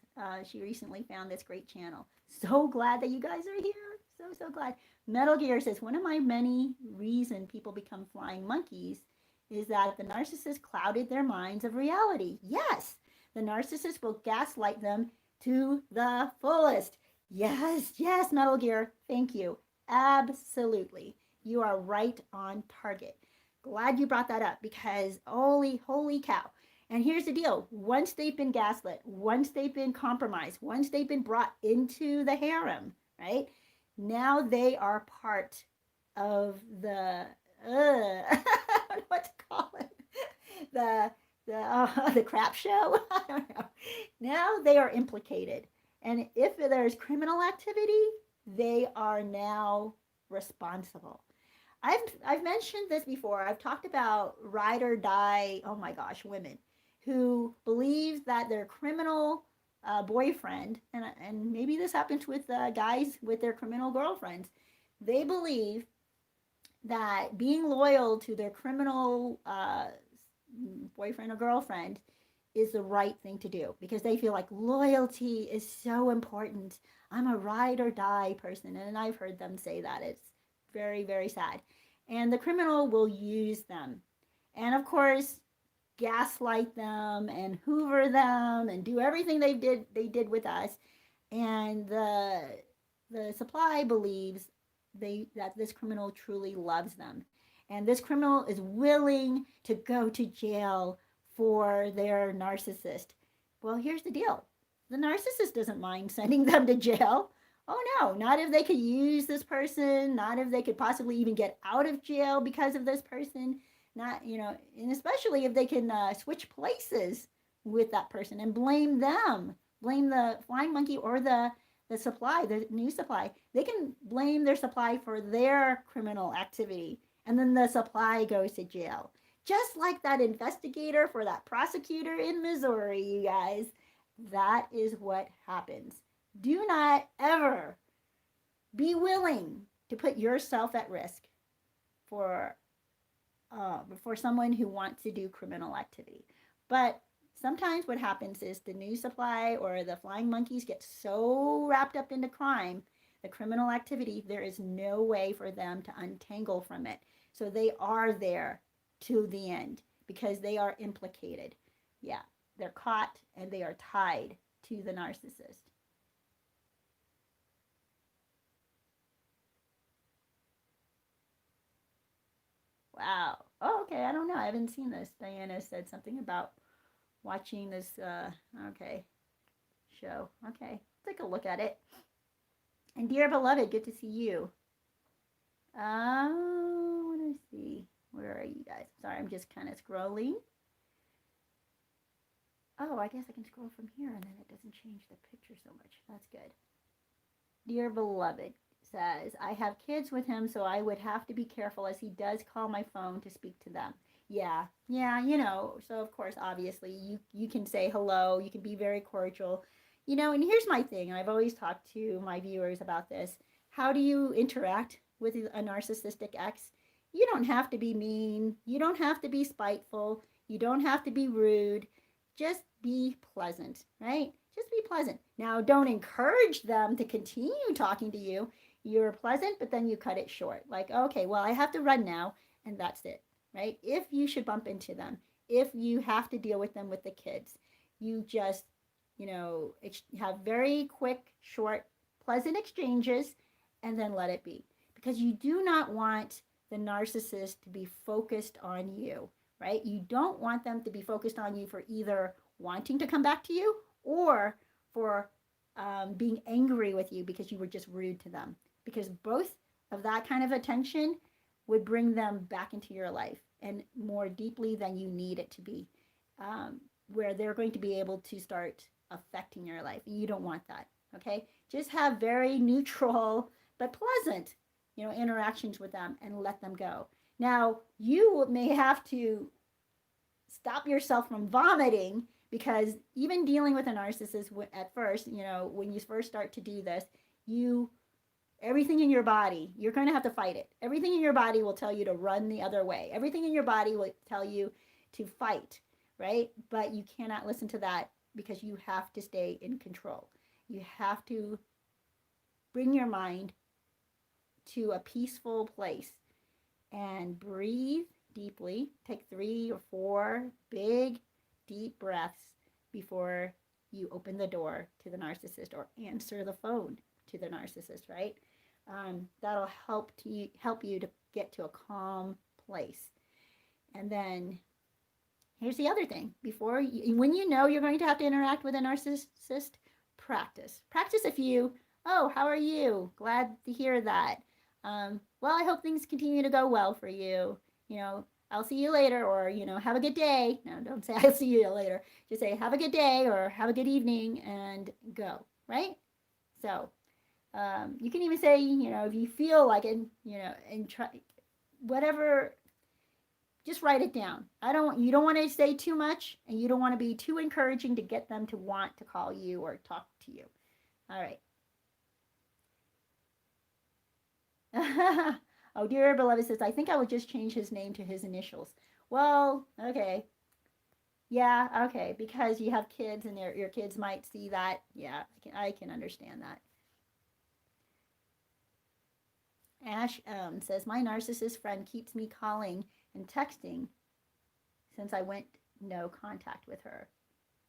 she recently found this great channel. So glad that you guys are here. So glad. Metal Gear says one of my many reasons people become flying monkeys is that the narcissist clouded their minds of reality. Yes, the narcissist will gaslight them to the fullest. Yes, Metal Gear. Thank you. Absolutely. You are right on target. Glad you brought that up because holy cow. And here's the deal. Once they've been gaslit, once they've been compromised, once they've been brought into the harem, right? Now they are part of the, what to call it? The crap show. I don't know. Now they are implicated, and if there's criminal activity, they are now responsible. I've mentioned this before. I've talked about ride or die. Oh my gosh, women who believe that their criminal boyfriend, and maybe this happens with guys with their criminal girlfriends. They believe that being loyal to their criminal boyfriend or girlfriend is the right thing to do because they feel like loyalty is so important. I'm a ride or die person, and I've heard them say that. It's very, very sad. And the criminal will use them. And of course, gaslight them and hoover them and do everything they did with us. And the supply believes that this criminal truly loves them. And this criminal is willing to go to jail for their narcissist. Well, here's the deal. The narcissist doesn't mind sending them to jail. Oh no, not if they could use this person, not if they could possibly even get out of jail because of this person, not, and especially if they can switch places with that person and blame them, blame the flying monkey or the supply, the new supply. They can blame their supply for their criminal activity, and then the supply goes to jail. Just like that investigator for that prosecutor in Missouri, you guys. That is what happens. Do not ever be willing to put yourself at risk for someone who wants to do criminal activity. But sometimes what happens is the new supply or the flying monkeys get so wrapped up into crime, the criminal activity, there is no way for them to untangle from it. So they are there to the end because they are implicated. Yeah, they're caught and they are tied to the narcissist. Wow. Oh, okay. I don't know. I haven't seen this. Diana said something about watching this, show. Okay. Take a look at it. And dear beloved, good to see you. Oh, let me see. Where are you guys? Sorry, I'm just kind of scrolling. Oh, I guess I can scroll from here and then it doesn't change the picture so much. That's good. Dear beloved says, I have kids with him, so I would have to be careful as he does call my phone to speak to them. Yeah, yeah, so of course, obviously, you can say hello, you can be very cordial. And here's my thing, I've always talked to my viewers about this. How do you interact with a narcissistic ex? You don't have to be mean, you don't have to be spiteful, you don't have to be rude. Just be pleasant, right? Just be pleasant. Now, don't encourage them to continue talking to you. You're pleasant, but then you cut it short. Like, okay, well, I have to run now, and that's it, right? If you should bump into them, if you have to deal with them with the kids, you just, have very quick, short, pleasant exchanges, and then let it be. Because you do not want the narcissist to be focused on you, right? You don't want them to be focused on you for either wanting to come back to you or for being angry with you because you were just rude to them. Because both of that kind of attention would bring them back into your life and more deeply than you need it to be, where they're going to be able to start affecting your life. You don't want that, okay? Just have very neutral but pleasant, interactions with them and let them go. Now, you may have to stop yourself from vomiting because even dealing with a narcissist at first, when you first start to do this, everything in your body, you're going to have to fight it. Everything in your body will tell you to run the other way. Everything in your body will tell you to fight, right? But you cannot listen to that because you have to stay in control. You have to bring your mind to a peaceful place and breathe deeply. Take 3 or 4 big, deep breaths before you open the door to the narcissist or answer the phone to the narcissist, right? That'll help you to get to a calm place. And then here's the other thing. When you're going to have to interact with a narcissist, practice. Practice a few. Oh, how are you? Glad to hear that. Well, I hope things continue to go well for you. I'll see you later, or, have a good day. No, don't say I'll see you later. Just say have a good day or have a good evening and go, right? So you can even say, if you feel like it, and try whatever, just write it down. You don't want to say too much and you don't want to be too encouraging to get them to want to call you or talk to you. All right. Oh, dear beloved says, I think I would just change his name to his initials. Well, okay. Yeah, okay, because you have kids and your kids might see that. Yeah, I can understand that. Ash says, my narcissist friend keeps me calling and texting since I went no contact with her.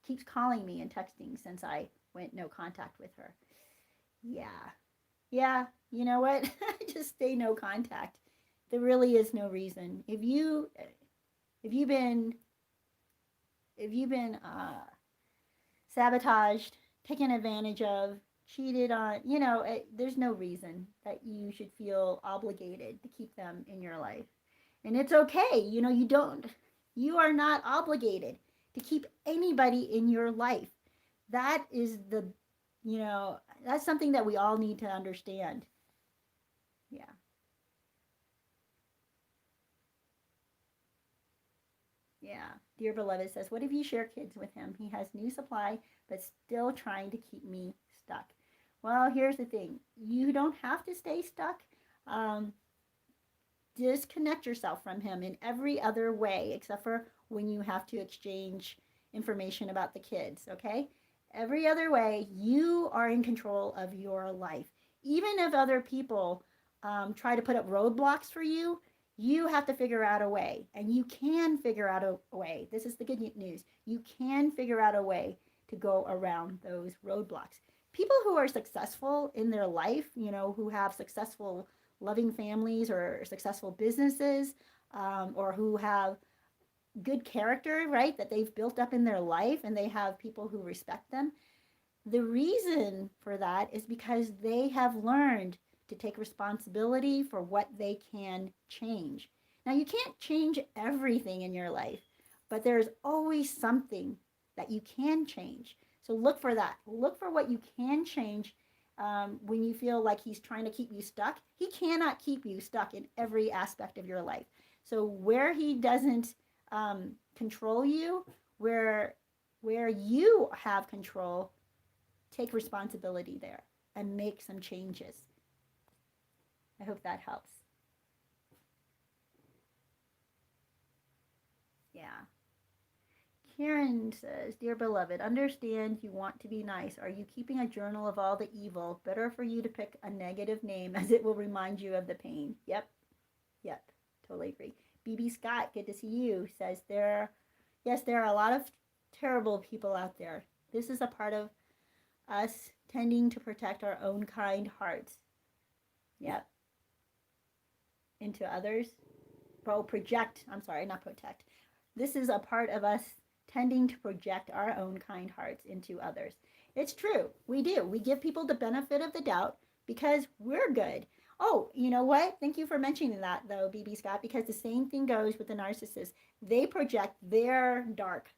Keeps calling me and texting since I went no contact with her. Yeah, you know what? Just stay no contact. There really is no reason. If you've been sabotaged, taken advantage of, cheated on, there's no reason that you should feel obligated to keep them in your life. And it's okay. You are not obligated to keep anybody in your life. That is that's something that we all need to understand. Yeah. Yeah. Dear beloved says, what if you share kids with him? He has new supply, but still trying to keep me stuck. Well, here's the thing. You don't have to stay stuck. Disconnect yourself from him in every other way, except for when you have to exchange information about the kids, okay? Every other way, you are in control of your life. Even if other people try to put up roadblocks for you, you have to figure out a way. And you can figure out a way. This is the good news. You can figure out a way to go around those roadblocks. People who are successful in their life, who have successful loving families or successful businesses, or who have good character, right, that they've built up in their life and they have people who respect them. The reason for that is because they have learned to take responsibility for what they can change. Now, you can't change everything in your life, but there's always something that you can change. So look for that. Look for what you can change when you feel like he's trying to keep you stuck. He cannot keep you stuck in every aspect of your life. So where he doesn't control you, where you have control, take responsibility there and make some changes. I hope that helps. Yeah. Karen says, Dear beloved, understand you want to be nice. Are you keeping a journal of all the evil? Better for you to pick a negative name as it will remind you of the pain. Yep. Totally agree. BB Scott, good to see you, says there are a lot of terrible people out there. This is a part of us tending to protect our own kind hearts. Yep. Into others. Project. I'm sorry, not protect. This is a part of us tending to project our own kind hearts into others. It's true. We do. We give people the benefit of the doubt because we're good. Oh, you know what? Thank you for mentioning that, though, BB Scott, because the same thing goes with the narcissist. They project their dark,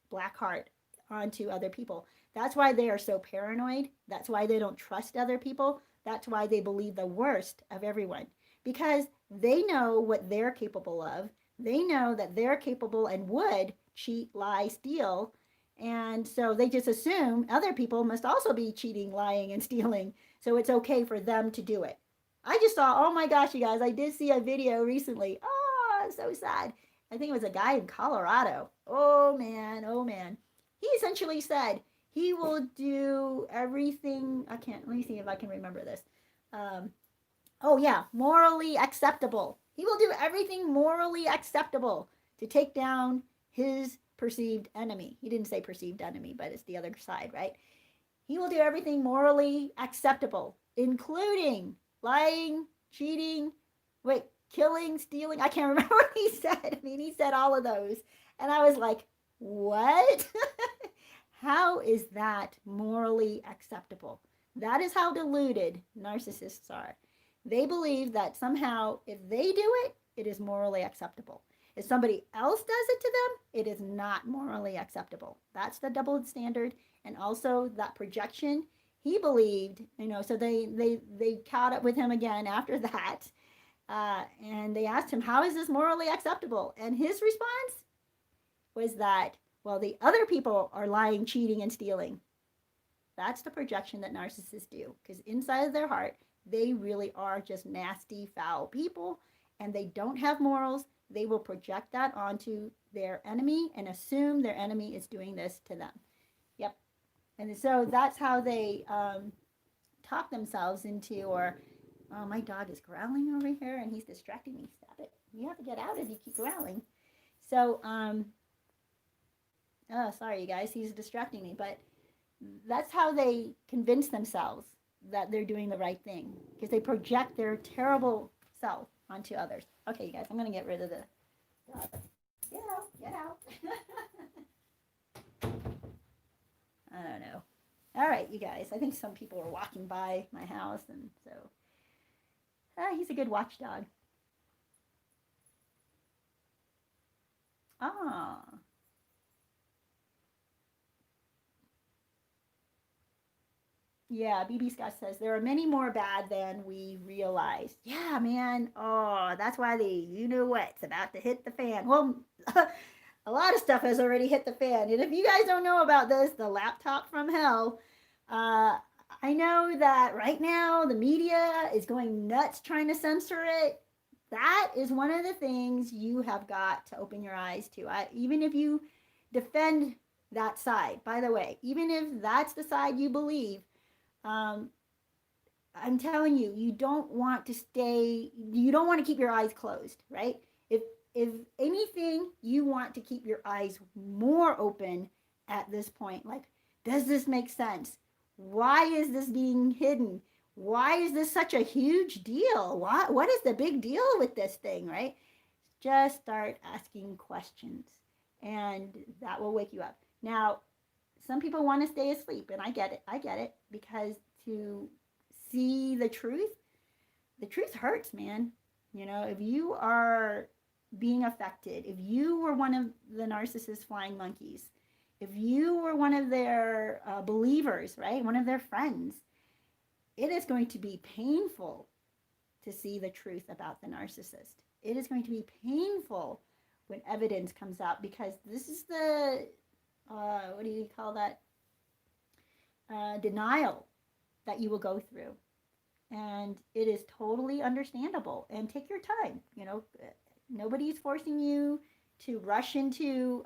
black heart onto other people. That's why they are so paranoid. That's why they don't trust other people. That's why they believe the worst of everyone, because they know what they're capable of. They know that they're capable and would cheat, lie, steal. And so they just assume other people must also be cheating, lying, and stealing. So it's okay for them to do it. I just saw, oh my gosh, you guys, I did see a video recently. Oh, so sad. I think it was a guy in Colorado. Oh man. He essentially said he will do everything. Let me see if I can remember this. Morally acceptable. He will do everything morally acceptable to take down his perceived enemy. He didn't say perceived enemy, but it's the other side, right? He will do everything morally acceptable, including lying, cheating, killing, stealing. I can't remember what he said. I mean, he said all of those. And I was like, what? How is that morally acceptable? That is how deluded narcissists are. They believe that somehow if they do it, it is morally acceptable. If somebody else does it to them, it is not morally acceptable. That's the double standard. And also that projection, he believed, so they caught up with him again after that. And they asked him, how is this morally acceptable? And his response was that, well, the other people are lying, cheating, and stealing. That's the projection that narcissists do. Because inside of their heart, they really are just nasty, foul people, and they don't have morals. They will project that onto their enemy and assume their enemy is doing this to them. Yep. And so that's how they talk themselves into, or, oh, my dog is growling over here and he's distracting me. Stop it. You have to get out if you keep growling. So, sorry, you guys, he's distracting me. But that's how they convince themselves that they're doing the right thing, because they project their terrible self onto others. Okay, you guys, I'm going to get rid of the dog. Get out. I don't know. All right, you guys, I think some people are walking by my house, and so he's a good watchdog. Yeah, BB Scott says, there are many more bad than we realize. Yeah, man. Oh, that's why it's about to hit the fan. Well, a lot of stuff has already hit the fan. And if you guys don't know about this, the laptop from hell, I know that right now the media is going nuts trying to censor it. That is one of the things you have got to open your eyes to. Even if you defend that side, by the way, even if that's the side you believe, I'm telling you, you don't want to keep your eyes closed, right? If anything, you want to keep your eyes more open at this point. Like, does this make sense? Why is this being hidden? Why is this such a huge deal? What is the big deal with this thing, right? Just start asking questions, and that will wake you up. Now, some people want to stay asleep, and I get it, because to see the truth hurts, man. You know, if you are being affected, if you were one of the narcissist flying monkeys, if you were one of their believers, right, one of their friends, it is going to be painful to see the truth about the narcissist. It is going to be painful when evidence comes out, because this is the, what do you call that? Denial that you will go through. And it is totally understandable. And take your time. You know, nobody's forcing you to rush into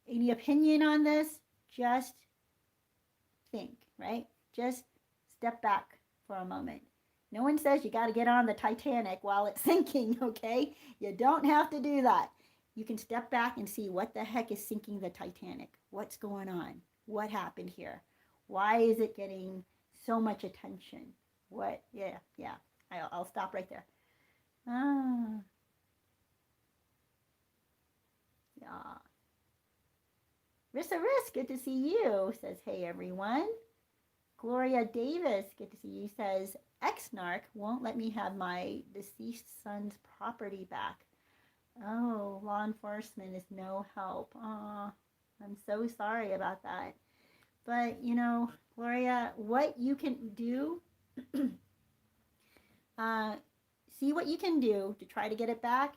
any opinion on this. Just think, right? Just step back for a moment. No one says you got to get on the Titanic while it's sinking, okay? You don't have to do that. You can step back and see what the heck is sinking the Titanic. What's going on? What happened here? Why is it getting so much attention? What? Yeah. I'll stop right there. Yeah. Rissa Riss, good to see you. Says, hey everyone. Gloria Davis, good to see you. Says, ex-narc won't let me have my deceased son's property back. Oh, law enforcement is no help. Oh, I'm so sorry about that. But, you know, Gloria, what you can do, see what you can do to try to get it back.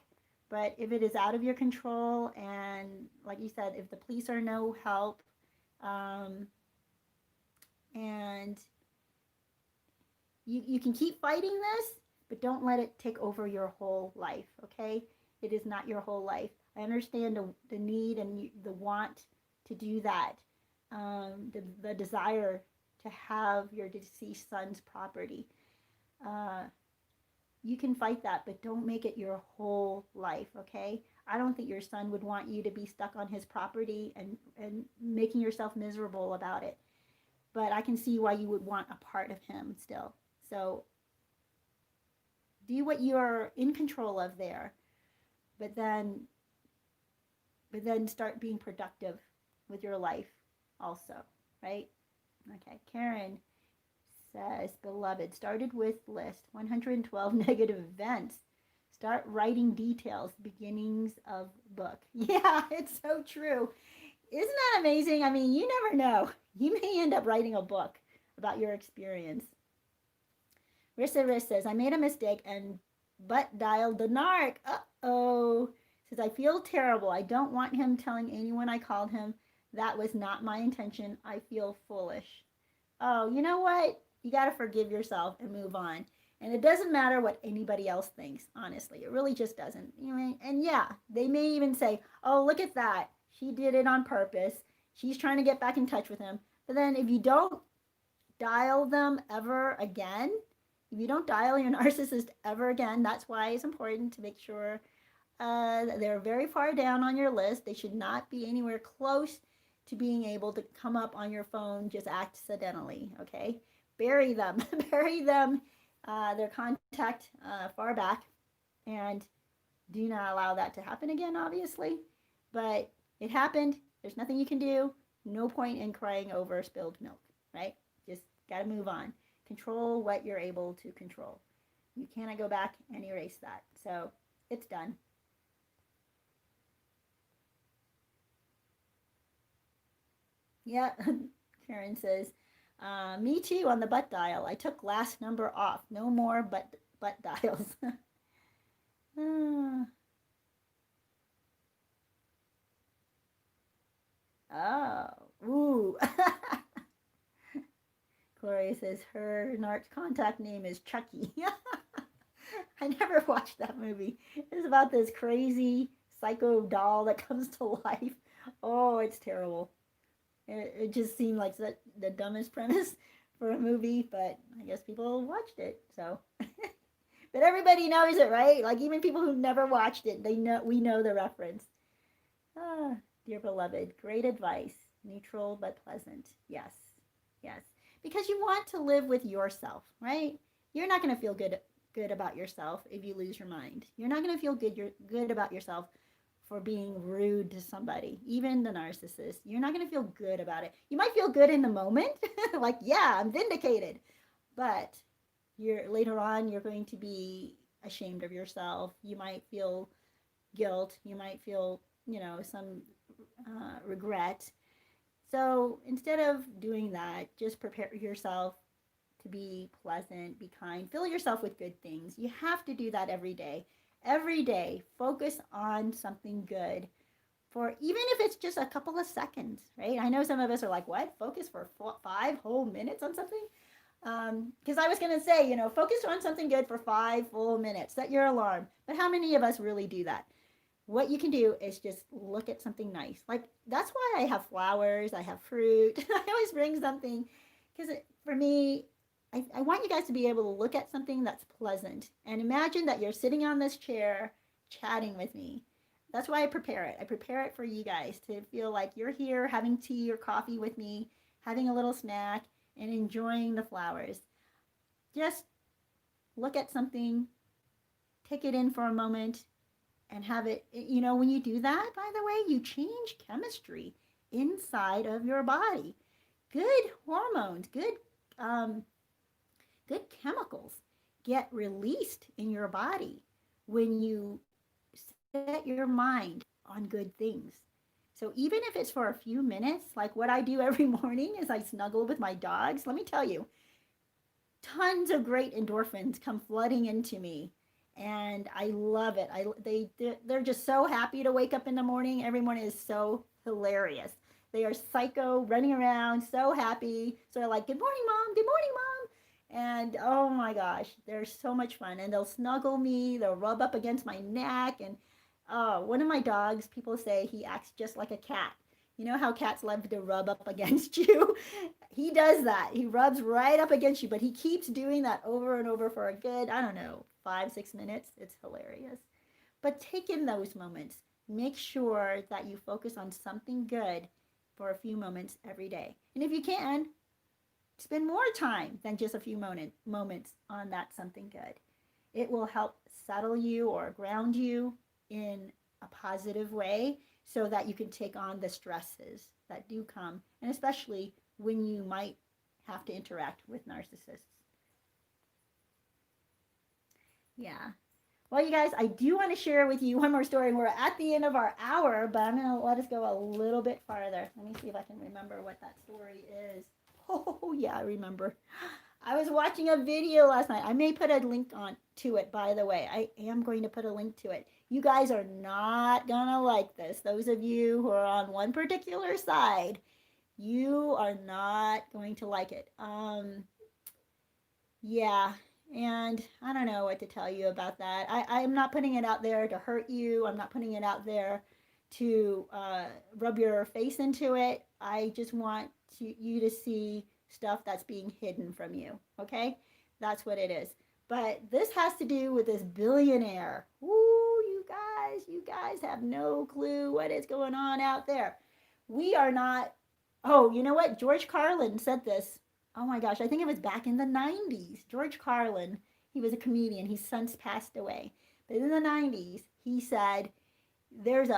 But if it is out of your control, and like you said, if the police are no help, and you can keep fighting this, but don't let it take over your whole life, okay? It is not your whole life. I understand the need and the want to do that, the desire to have your deceased son's property. You can fight that, but don't make it your whole life, okay? I don't think your son would want you to be stuck on his property and making yourself miserable about it. But I can see why you would want a part of him still. So do what you're in control of there, but then start being productive with your life also, right? Okay, Karen says, beloved, started with list 112 negative events. Start writing details, beginnings of book. Yeah, it's so true. Isn't that amazing? I mean, you never know. You may end up writing a book about your experience. Rissa Riss says, I made a mistake and butt dialed the narc. Uh-oh. Says, I feel terrible. I don't want him telling anyone I called him. That was not my intention. I feel foolish. Oh, you know what? You got to forgive yourself and move on. And it doesn't matter what anybody else thinks, honestly. It really just doesn't. You know, and yeah, they may even say, oh, look at that. She did it on purpose. She's trying to get back in touch with him. But then if you don't dial them ever again, if you don't dial your narcissist ever again, that's why it's important to make sure that they're very far down on your list. They should not be anywhere close to being able to come up on your phone just accidentally, okay? Bury them. Bury them, their contact far back, and do not allow that to happen again, obviously. But it happened. There's nothing you can do. No point in crying over spilled milk, right? Just got to move on. Control what you're able to control. You cannot go back and erase that. So it's done. Yeah, Karen says, me too on the butt dial. I took last number off. No more butt dials. Oh, ooh. Gloria says her narc contact name is Chucky. I never watched that movie. It's about this crazy psycho doll that comes to life. Oh, it's terrible. It just seemed like the dumbest premise for a movie, but I guess people watched it. So, but everybody knows it, right? Like even people who never watched it, we know the reference. Ah, dear beloved, great advice. Neutral but pleasant. Yes, yes. Because you want to live with yourself, right? You're not going to feel good about yourself if you lose your mind. You're not going to feel good about yourself for being rude to somebody, even the narcissist. You're not going to feel good about it. You might feel good in the moment, like, yeah, I'm vindicated. but later on you're going to be ashamed of yourself. You might feel guilt. You might feel, some regret. So instead of doing that, just prepare yourself to be pleasant, be kind, fill yourself with good things. You have to do that every day. Every day, focus on something good for even if it's just a couple of seconds, right? I know some of us are like, what? Focus for 5 whole minutes on something? Because I was going to say, focus on something good for 5 full minutes. Set your alarm. But how many of us really do that? What you can do is just look at something nice. Like, that's why I have flowers, I have fruit. I always bring something because for me, I want you guys to be able to look at something that's pleasant and imagine that you're sitting on this chair chatting with me. That's why I prepare it. I prepare it for you guys to feel like you're here having tea or coffee with me, having a little snack, and enjoying the flowers. Just look at something, take it in for a moment, and have it. When you do that, by the way, you change chemistry inside of your body. Good hormones, good chemicals get released in your body when you set your mind on good things. So even if it's for a few minutes, like what I do every morning is I snuggle with my dogs, let me tell you, tons of great endorphins come flooding into me. And I love it. They're just so happy to wake up in the morning. Every morning is so hilarious. They are psycho, running around, so happy. So they're like, good morning, Mom. Good morning, Mom. And oh my gosh, they're so much fun. And they'll snuggle me. They'll rub up against my neck. And one of my dogs, people say he acts just like a cat. You know how cats love to rub up against you? He does that. He rubs right up against you, but he keeps doing that over and over for a good, 5-6 minutes. It's hilarious. But take in those moments. Make sure that you focus on something good for a few moments every day. And if you can, spend more time than just a few moments on that something good. It will help settle you or ground you in a positive way so that you can take on the stresses that do come, and especially when you might have to interact with narcissists. Yeah. Well, you guys, I do want to share with you one more story. We're at the end of our hour, but I'm going to let us go a little bit farther. Let me see if I can remember what that story is. Oh, yeah, I remember. I was watching a video last night. I may put a link on to it, by the way. I am going to put a link to it. You guys are not going to like this. Those of you who are on one particular side, you are not going to like it. Yeah, and I don't know what to tell you about that. I'm not putting it out there to hurt you. I'm not putting it out there to rub your face into it. I just want you to see stuff that's being hidden from you, okay? That's what it is. But this has to do with this billionaire. Ooh, you guys have no clue what is going on out there. We are not, oh, you know what? George Carlin said this. Oh my gosh, I think it was back in the 90s. George Carlin, he was a comedian. He's since passed away. But in the 90s, he said, there's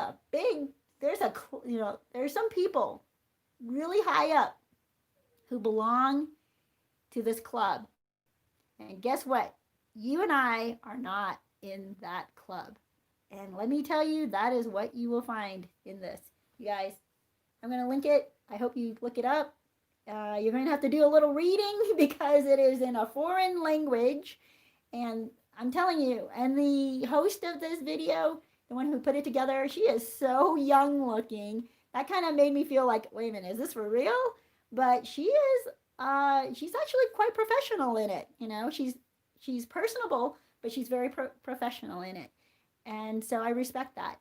some people really high up who belong to this club. And guess what? You and I are not in that club. And let me tell you, that is what you will find in this. You guys, I'm going to link it. I hope you look it up. You're going to have to do a little reading because it is in a foreign language. And I'm telling you, and the host of this video, the one who put it together, she is so young looking. That kind of made me feel like, wait a minute, is this for real? But she's actually quite professional in it. She's personable, but she's very professional in it. And so I respect that.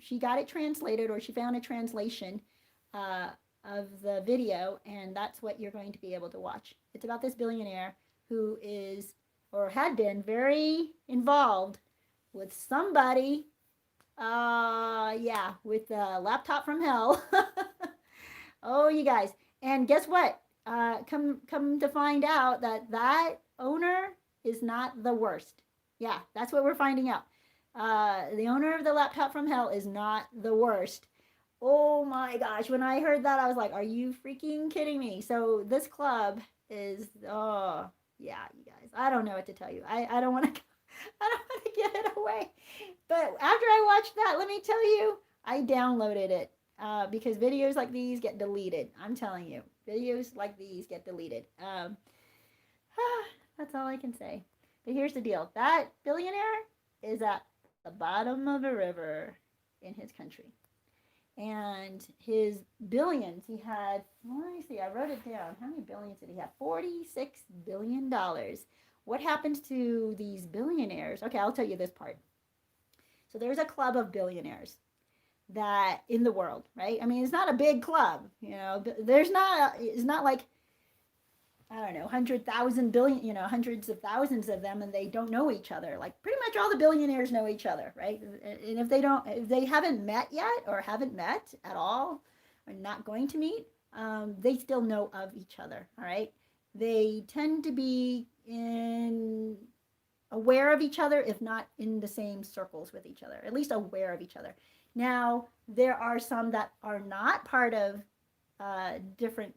She got it translated, or she found a translation of the video, and that's what you're going to be able to watch. It's about this billionaire who is, or had been, very involved with somebody, with a laptop from hell. Oh, you guys. And guess what? Come to find out that owner is not the worst. Yeah, that's what we're finding out. The owner of the laptop from hell is not the worst. Oh my gosh, when I heard that, I was like, are you freaking kidding me? So this club is, Yeah, you guys. I don't know what to tell you. I don't want to I don't want to give it away. But after I watched that, let me tell you, I downloaded it because videos like these get deleted. I'm telling you, videos like these get deleted. That's all I can say. But here's the deal: that billionaire is at the bottom of a river in his country, and his billions he had. Let me see. I wrote it down. How many billions did he have? $46 billion. What happens to these billionaires? Okay, I'll tell you this part. So there's a club of billionaires that in the world, right? I mean, it's not a big club, you know. There's not. It's not like I don't know, 100,000 billion, you know, hundreds of thousands of them, and they don't know each other. Like pretty much all the billionaires know each other, right? And if they haven't met yet or haven't met at all, or not going to meet, they still know of each other. All right, they tend to be in aware of each other, if not in the same circles with each other, at least aware of each other. Now, there are some that are not part of different.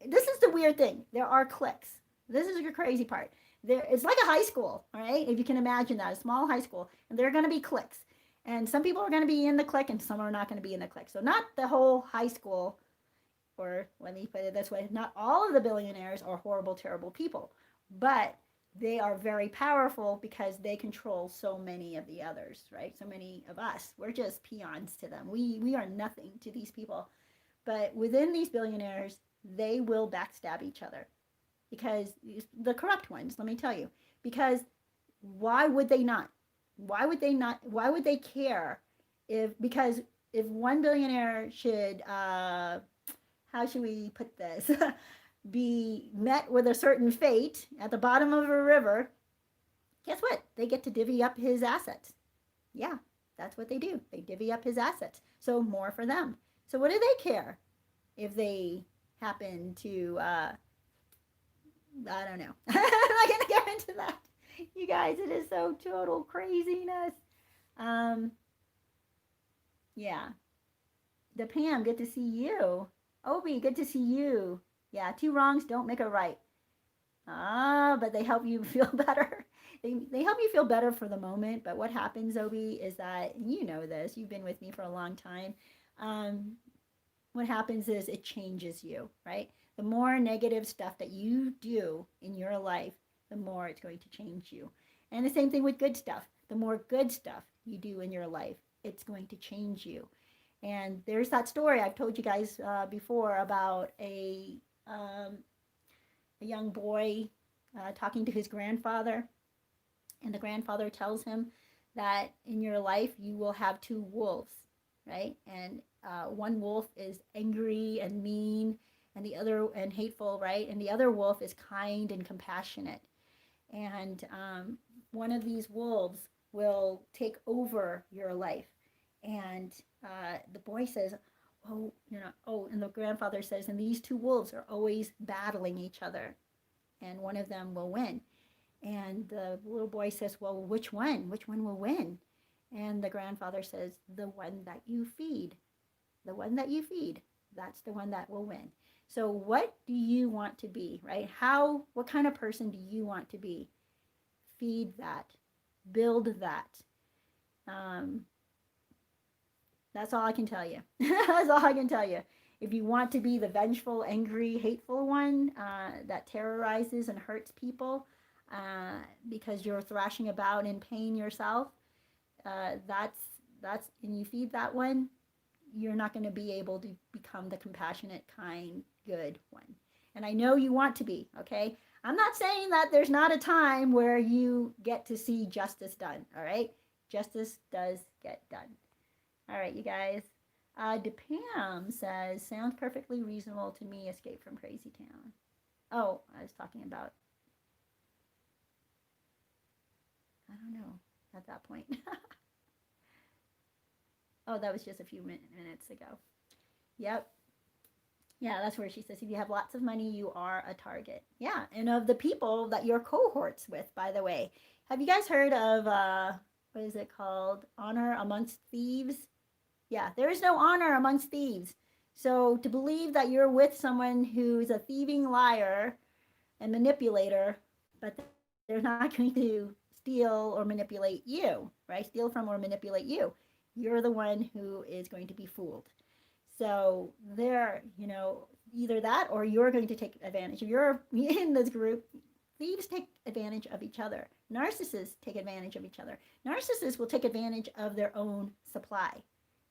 This is the weird thing. There are cliques. This is the crazy part. It's like a high school, all right? If you can imagine that, a small high school, and there are going to be cliques. And some people are going to be in the clique, and some are not going to be in the clique. So not the whole high school, or let me put it this way, not all of the billionaires are horrible, terrible people, but they are very powerful because they control so many of the others, right? So many of us, we're just peons to them. We are nothing to these people. But within these billionaires, they will backstab each other because the corrupt ones, let me tell you, because why would they not? Why would they not? Why would they care because if one billionaire should, how should we put this, be met with a certain fate at the bottom of a river, guess what? They get to divvy up his assets. Yeah, that's what they do. They divvy up his assets. So more for them. So what do they care if they happen to I don't know. I'm not gonna get into that. You guys, it is so total craziness. Um yeah. The Pam, good to see you. Obi, good to see you. Yeah, two wrongs don't make a right. But they help you feel better. They help you feel better for the moment, but what happens, Obi, is that you know this, you've been with me for a long time. What happens is it changes you, right? The more negative stuff that you do in your life, the more it's going to change you. And the same thing with good stuff. The more good stuff you do in your life, it's going to change you. And there's that story I've told you guys before about a young boy talking to his grandfather. And the grandfather tells him that in your life you will have two wolves, right? And one wolf is angry and mean, and the other and hateful, right? And the other wolf is kind and compassionate. And one of these wolves will take over your life. And the boy says, "Oh, you know, oh," and the grandfather says, "and these two wolves are always battling each other, and one of them will win." And the little boy says, "Well, which one? Which one will win?" And the grandfather says, "The one that you feed. The one that you feed. That's the one that will win." So what do you want to be, right? What kind of person do you want to be? Feed that. Build that. That's all I can tell you. That's all I can tell you. If you want to be the vengeful, angry, hateful one that terrorizes and hurts people because you're thrashing about in pain yourself, that's and you feed that one, you're not going to be able to become the compassionate, kind, good one. And I know you want to be, okay? I'm not saying that there's not a time where you get to see justice done, all right? Justice does get done. All right, you guys. DePam says, sounds perfectly reasonable to me, Escape from Crazytown. Oh, I was talking about, I don't know, at that point. Oh, that was just a few minutes ago. Yep. Yeah, that's where she says, if you have lots of money, you are a target. Yeah, and of the people that you're cohorts with, by the way. Have you guys heard of, what is it called? Honor amongst thieves? Yeah, there is no honor amongst thieves. So to believe that you're with someone who's a thieving liar and manipulator, but they're not going to steal or manipulate you, right? Steal from or manipulate you. You're the one who is going to be fooled. So they're, either that or you're going to take advantage. If you're in this group, they just take advantage of each other. Narcissists take advantage of each other. Narcissists will take advantage of their own supply,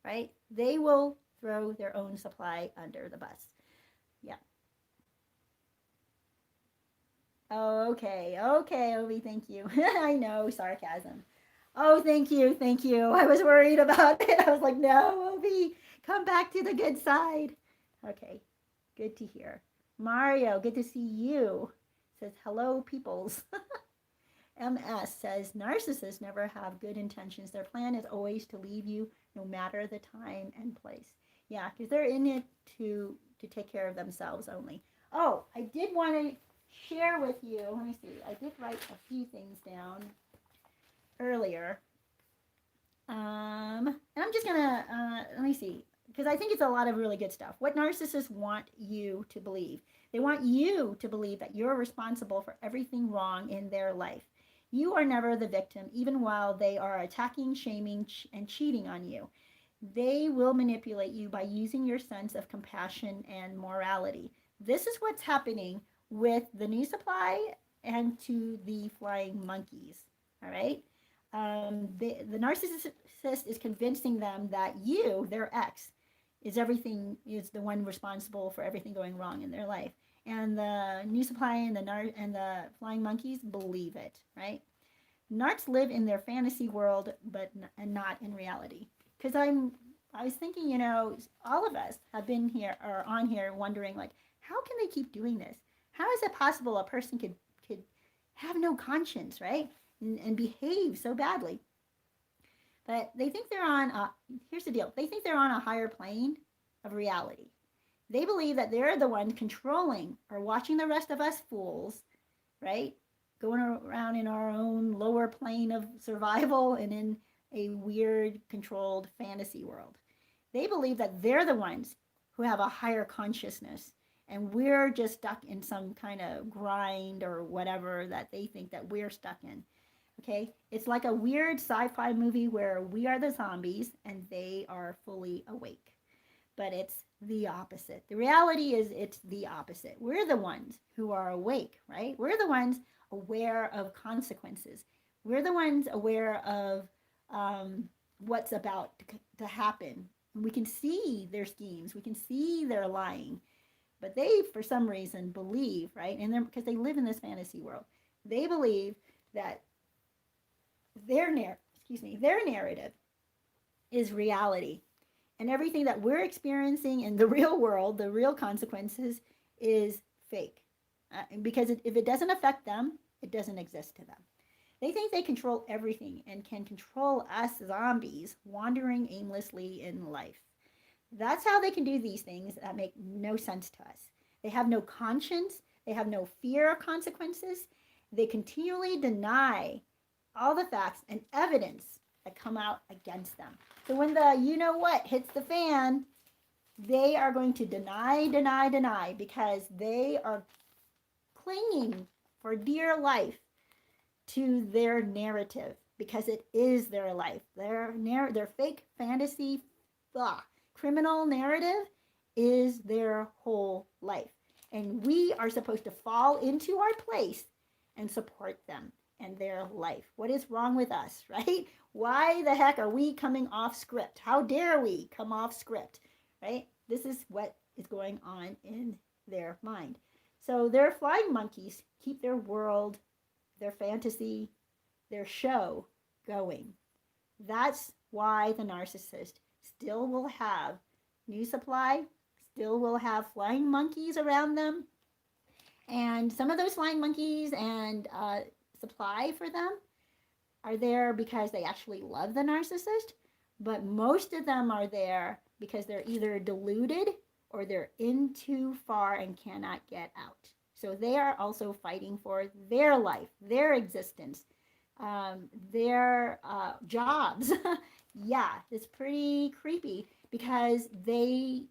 right? They will throw their own supply under the bus. Yeah. Oh, okay. Okay, Obi, thank you. I know, sarcasm. Oh, thank you. I was worried about it. I was like, no, Obi, come back to the good side. Okay, good to hear. Mario, good to see you. Says, hello, peoples. MS says, narcissists never have good intentions. Their plan is always to leave you no matter the time and place. Yeah, because they're in it to take care of themselves only. Oh, I did want to share with you, let me see, I did write a few things down earlier. And I'm just gonna, let me see, because I think it's a lot of really good stuff. What narcissists want you to believe. They want you to believe that you're responsible for everything wrong in their life. You are never the victim, even while they are attacking, shaming, and cheating on you. They will manipulate you by using your sense of compassion and morality. This is what's happening with the new supply and to the flying monkeys. All right. The narcissist is convincing them that you, their ex, is the one responsible for everything going wrong in their life. And the new supply and the flying monkeys believe it, right? Narcs live in their fantasy world, but not in reality. Because I was thinking, all of us have been here or on here wondering, like, how can they keep doing this? How is it possible a person could have no conscience, right? And behave so badly? But they think they're here's the deal. They think they're on a higher plane of reality. They believe that they're the one controlling or watching the rest of us fools, right? Going around in our own lower plane of survival and in a weird, controlled fantasy world. They believe that they're the ones who have a higher consciousness, and we're just stuck in some kind of grind or whatever that they think that we're stuck in. Okay? It's like a weird sci-fi movie where we are the zombies and they are fully awake. But it's the opposite. The reality is it's the opposite. We're the ones who are awake, right? We're the ones aware of consequences. We're the ones aware of what's about to happen. And we can see their schemes. We can see their lying. But they, for some reason, believe, right? And because they live in this fantasy world, they believe that their narrative is reality. And everything that we're experiencing in the real world, the real consequences, is fake. Because if it doesn't affect them, it doesn't exist to them. They think they control everything and can control us zombies wandering aimlessly in life. That's how they can do these things that make no sense to us. They have no conscience. They have no fear of consequences. They continually deny all the facts and evidence that come out against them. So when the you-know-what hits the fan, they are going to deny, because they are clinging for dear life to their narrative, because it is their life. Their fake fantasy criminal narrative is their whole life. And we are supposed to fall into our place and support them and their life. What is wrong with us, right? Why the heck are we coming off script? How dare we come off script, right? This is what is going on in their mind. So their flying monkeys keep their world, their fantasy, their show going. That's why the narcissist still will have new supply, still will have flying monkeys around them. And some of those flying monkeys and supply for them are there because they actually love the narcissist, but most of them are there because they're either deluded or they're in too far and cannot get out. So they are also fighting for their life, their existence, their jobs. Yeah, it's pretty creepy because they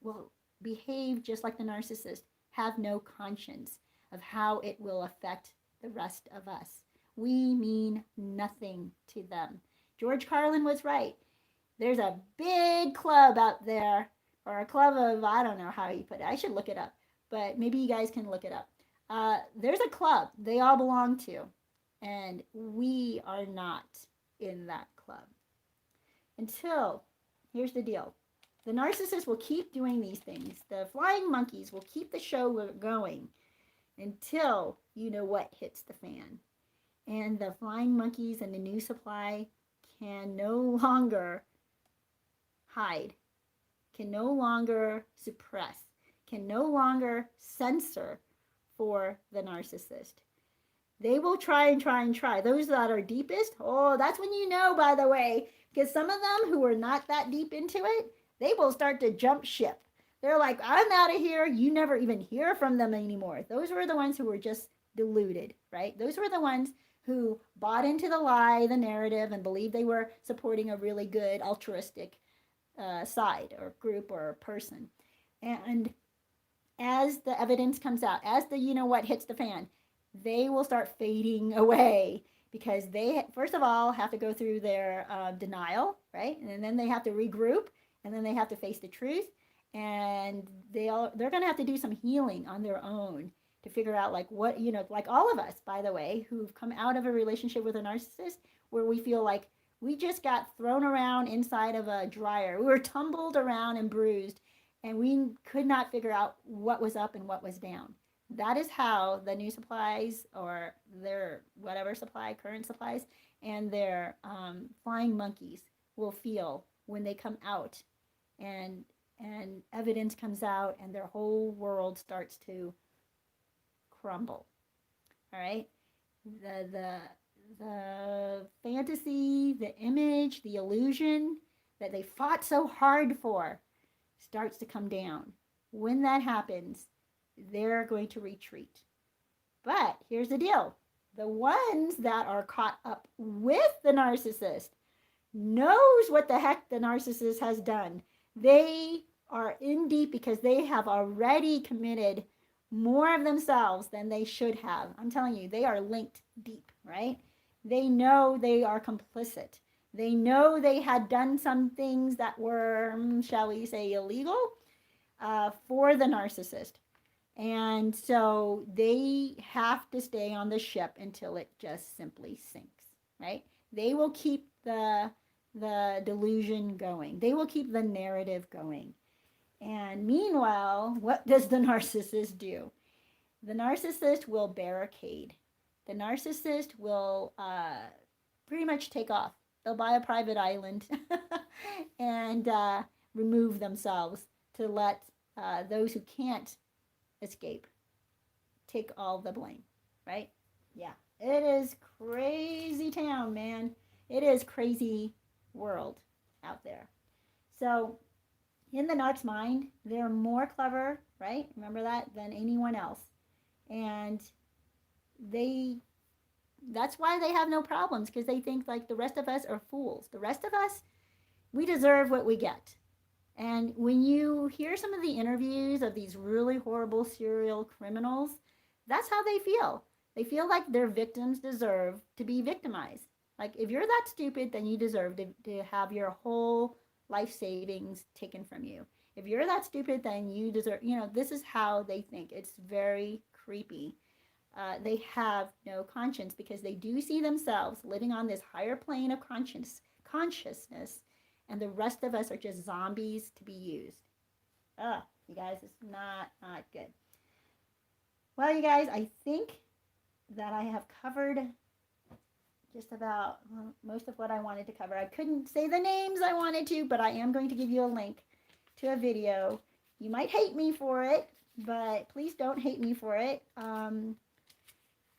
will behave just like the narcissist, have no conscience of how it will affect the rest of us. We mean nothing to them. George Carlin was right. There's a big club out there, or a club of, I don't know how you put it. I should look it up, but maybe you guys can look it up. There's a club they all belong to, and we are not in that club. Until, here's the deal, the narcissist will keep doing these things. The flying monkeys will keep the show going until you know what hits the fan. And the flying monkeys and the new supply can no longer hide, can no longer suppress, can no longer censor for the narcissist. They will try and try and try. Those that are deepest, oh, that's when you know, by the way, because some of them who are not that deep into it, they will start to jump ship. They're like, I'm out of here. You never even hear from them anymore. Those were the ones who were just deluded, right? Those were the ones who bought into the lie, the narrative, and believed they were supporting a really good altruistic side or group or person. And as the evidence comes out, as the you know what hits the fan, they will start fading away because they, first of all, have to go through their denial, right? And then they have to regroup, and then they have to face the truth. And they're going to have to do some healing on their own to figure out like what, you know, like all of us, by the way, who've come out of a relationship with a narcissist where we feel like we just got thrown around inside of a dryer. We were tumbled around and bruised, and we could not figure out what was up and what was down. That is how the new supplies or their whatever supply, current supplies, and their flying monkeys will feel when they come out and evidence comes out and their whole world starts to crumble. All right? The fantasy, the image, the illusion that they fought so hard for starts to come down. When that happens, they're going to retreat. But here's the deal. The ones that are caught up with the narcissist knows what the heck the narcissist has done. They are in deep because they have already committed more of themselves than they should have. I'm telling you, they are linked deep, right? They know they are complicit. They know they had done some things that were, shall we say, illegal for the narcissist. And so they have to stay on the ship until it just simply sinks, right? They will keep the delusion going. They will keep the narrative going. And meanwhile, what does the narcissist do? The narcissist will barricade. The narcissist will pretty much take off. They'll buy a private island and remove themselves to let those who can't escape take all the blame, right? Yeah, it is crazy town, man. It is crazy world out there. So in the narc's mind, they're more clever, right? Remember that, than anyone else. And that's why they have no problems, because they think like the rest of us are fools. The rest of us, we deserve what we get. And when you hear some of the interviews of these really horrible serial criminals, that's how they feel. They feel like their victims deserve to be victimized. Like, if you're that stupid, then you deserve to have your whole life savings taken from you. If you're that stupid, then you deserve, this is how they think. It's very creepy. They have no conscience because they do see themselves living on this higher plane of consciousness, and the rest of us are just zombies to be used. You guys, it's not good. Well, you guys, I think that I have covered just about most of what I wanted to cover. I couldn't say the names I wanted to, but I am going to give you a link to a video. You might hate me for it, but please don't hate me for it.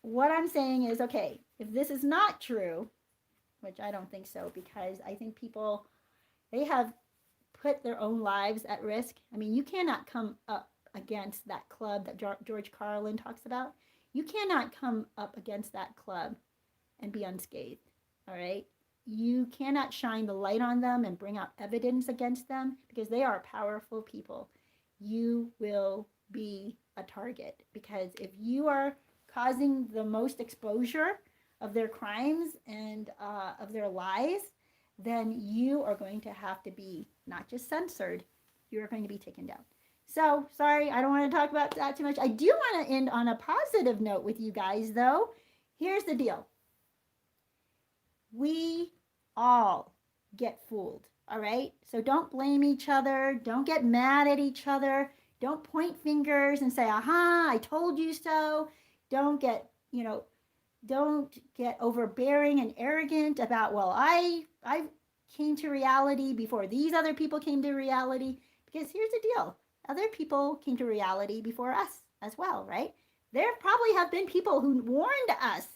What I'm saying is, okay, if this is not true, which I don't think so, because I think people, they have put their own lives at risk. I mean, you cannot come up against that club that George Carlin talks about. You cannot come up against that club and be unscathed, all right? You cannot shine the light on them and bring out evidence against them because they are powerful people. You will be a target because if you are causing the most exposure of their crimes and of their lies, then you are going to have to be not just censored, you're going to be taken down. So, sorry, I don't want to talk about that too much. I do want to end on a positive note with you guys, though. Here's the deal. We all get fooled, all right? So don't blame each other. Don't get mad at each other. Don't point fingers and say, aha, I told you so. Don't get, don't get overbearing and arrogant about, well, I came to reality before these other people came to reality. Because here's the deal. Other people came to reality before us as well, right? There probably have been people who warned us.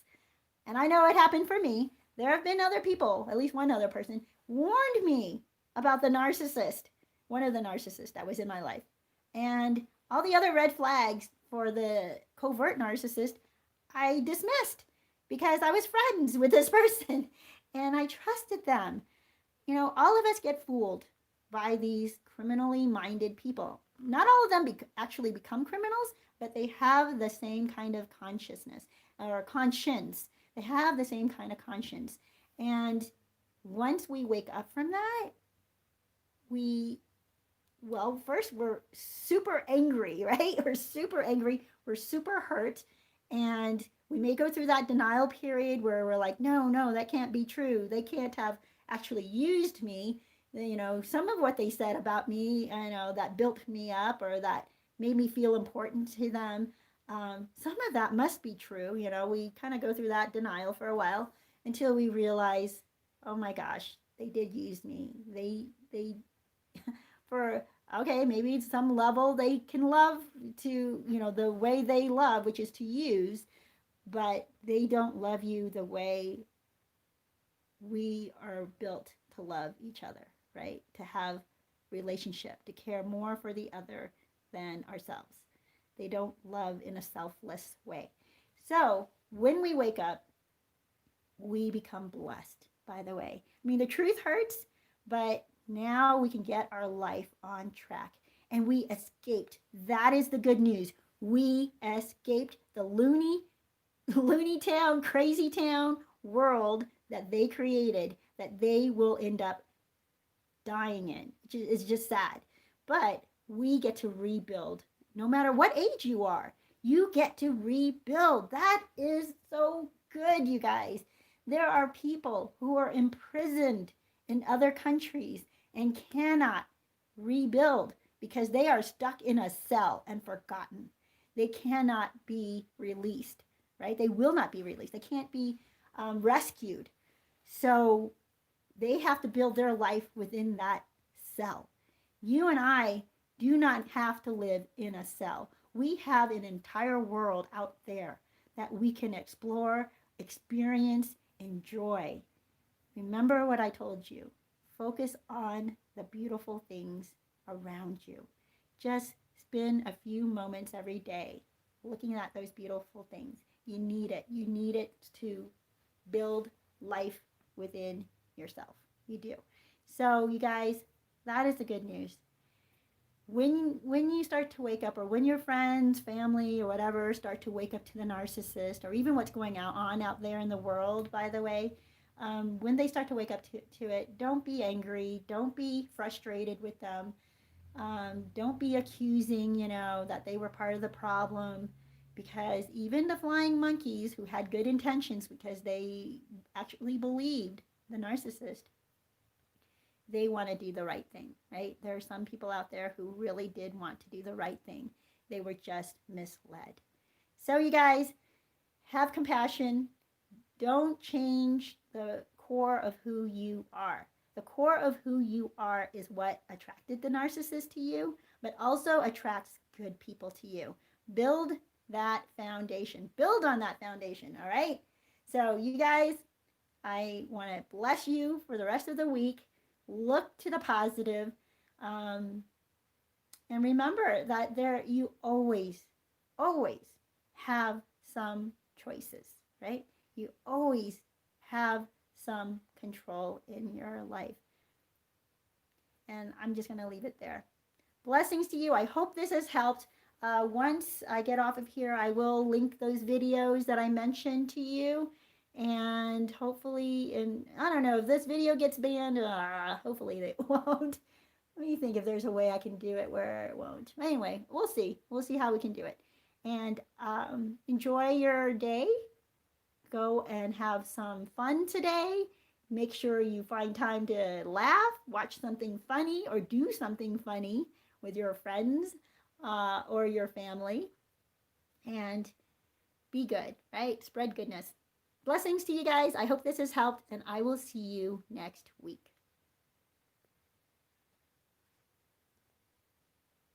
And I know it happened for me. There have been other people, at least one other person, warned me about the narcissist, one of the narcissists that was in my life. And all the other red flags for the covert narcissist, I dismissed because I was friends with this person and I trusted them. All of us get fooled by these criminally minded people. Not all of them actually become criminals, but they have the same kind of consciousness or conscience. They have the same kind of conscience. And once we wake up from that, first we're super angry, right? We're super angry. We're super hurt. And we may go through that denial period where we're like, no, that can't be true. They can't have actually used me. Some of what they said about me, that built me up or that made me feel important to them. Some of that must be true. We kind of go through that denial for a while until we realize, oh my gosh, they did use me. They maybe some level they can love to, the way they love, which is to use, but they don't love you the way we are built to love each other, right? To have relationship, to care more for the other than ourselves. They don't love in a selfless way. So when we wake up, we become blessed, by the way. The truth hurts, but now we can get our life on track. And we escaped. That is the good news. We escaped the loony town, crazy town world that they created, that they will end up dying in. It's just sad. But we get to rebuild. No matter what age you are, you get to rebuild. That is so good, you guys. There are people who are imprisoned in other countries and cannot rebuild because they are stuck in a cell and forgotten. They cannot be released, right? They will not be released. They can't be rescued. So they have to build their life within that cell. You and I do not have to live in a cell. We have an entire world out there that we can explore, experience, enjoy. Remember what I told you. Focus on the beautiful things around you. Just spend a few moments every day looking at those beautiful things. You need it. You need it to build life within yourself. You do. So you guys, that is the good news. When you start to wake up, or when your friends, family, or whatever start to wake up to the narcissist, or even what's going on out there in the world, by the way, when they start to wake up to it, don't be angry. Don't be frustrated with them. Don't be accusing, that they were part of the problem, because even the flying monkeys who had good intentions because they actually believed the narcissist, they want to do the right thing, right? There are some people out there who really did want to do the right thing. They were just misled. So you guys, have compassion. Don't change the core of who you are. The core of who you are is what attracted the narcissist to you, but also attracts good people to you. Build that foundation. Build on that foundation, all right? So you guys, I want to bless you for the rest of the week. Look to the positive, and remember that you always have some choices, right? You always have some control in your life. And I'm just going to leave it there. Blessings to you. I hope this has helped. Once I get off of here, I will link those videos that I mentioned to you. And hopefully, and I don't know if this video gets banned, hopefully they won't. Let me think if there's a way I can do it where it won't. Anyway, we'll see. We'll see how we can do it. And enjoy your day. Go and have some fun today. Make sure you find time to laugh, watch something funny, or do something funny with your friends or your family. And be good, right? Spread goodness. Blessings to you guys. I hope this has helped, and I will see you next week.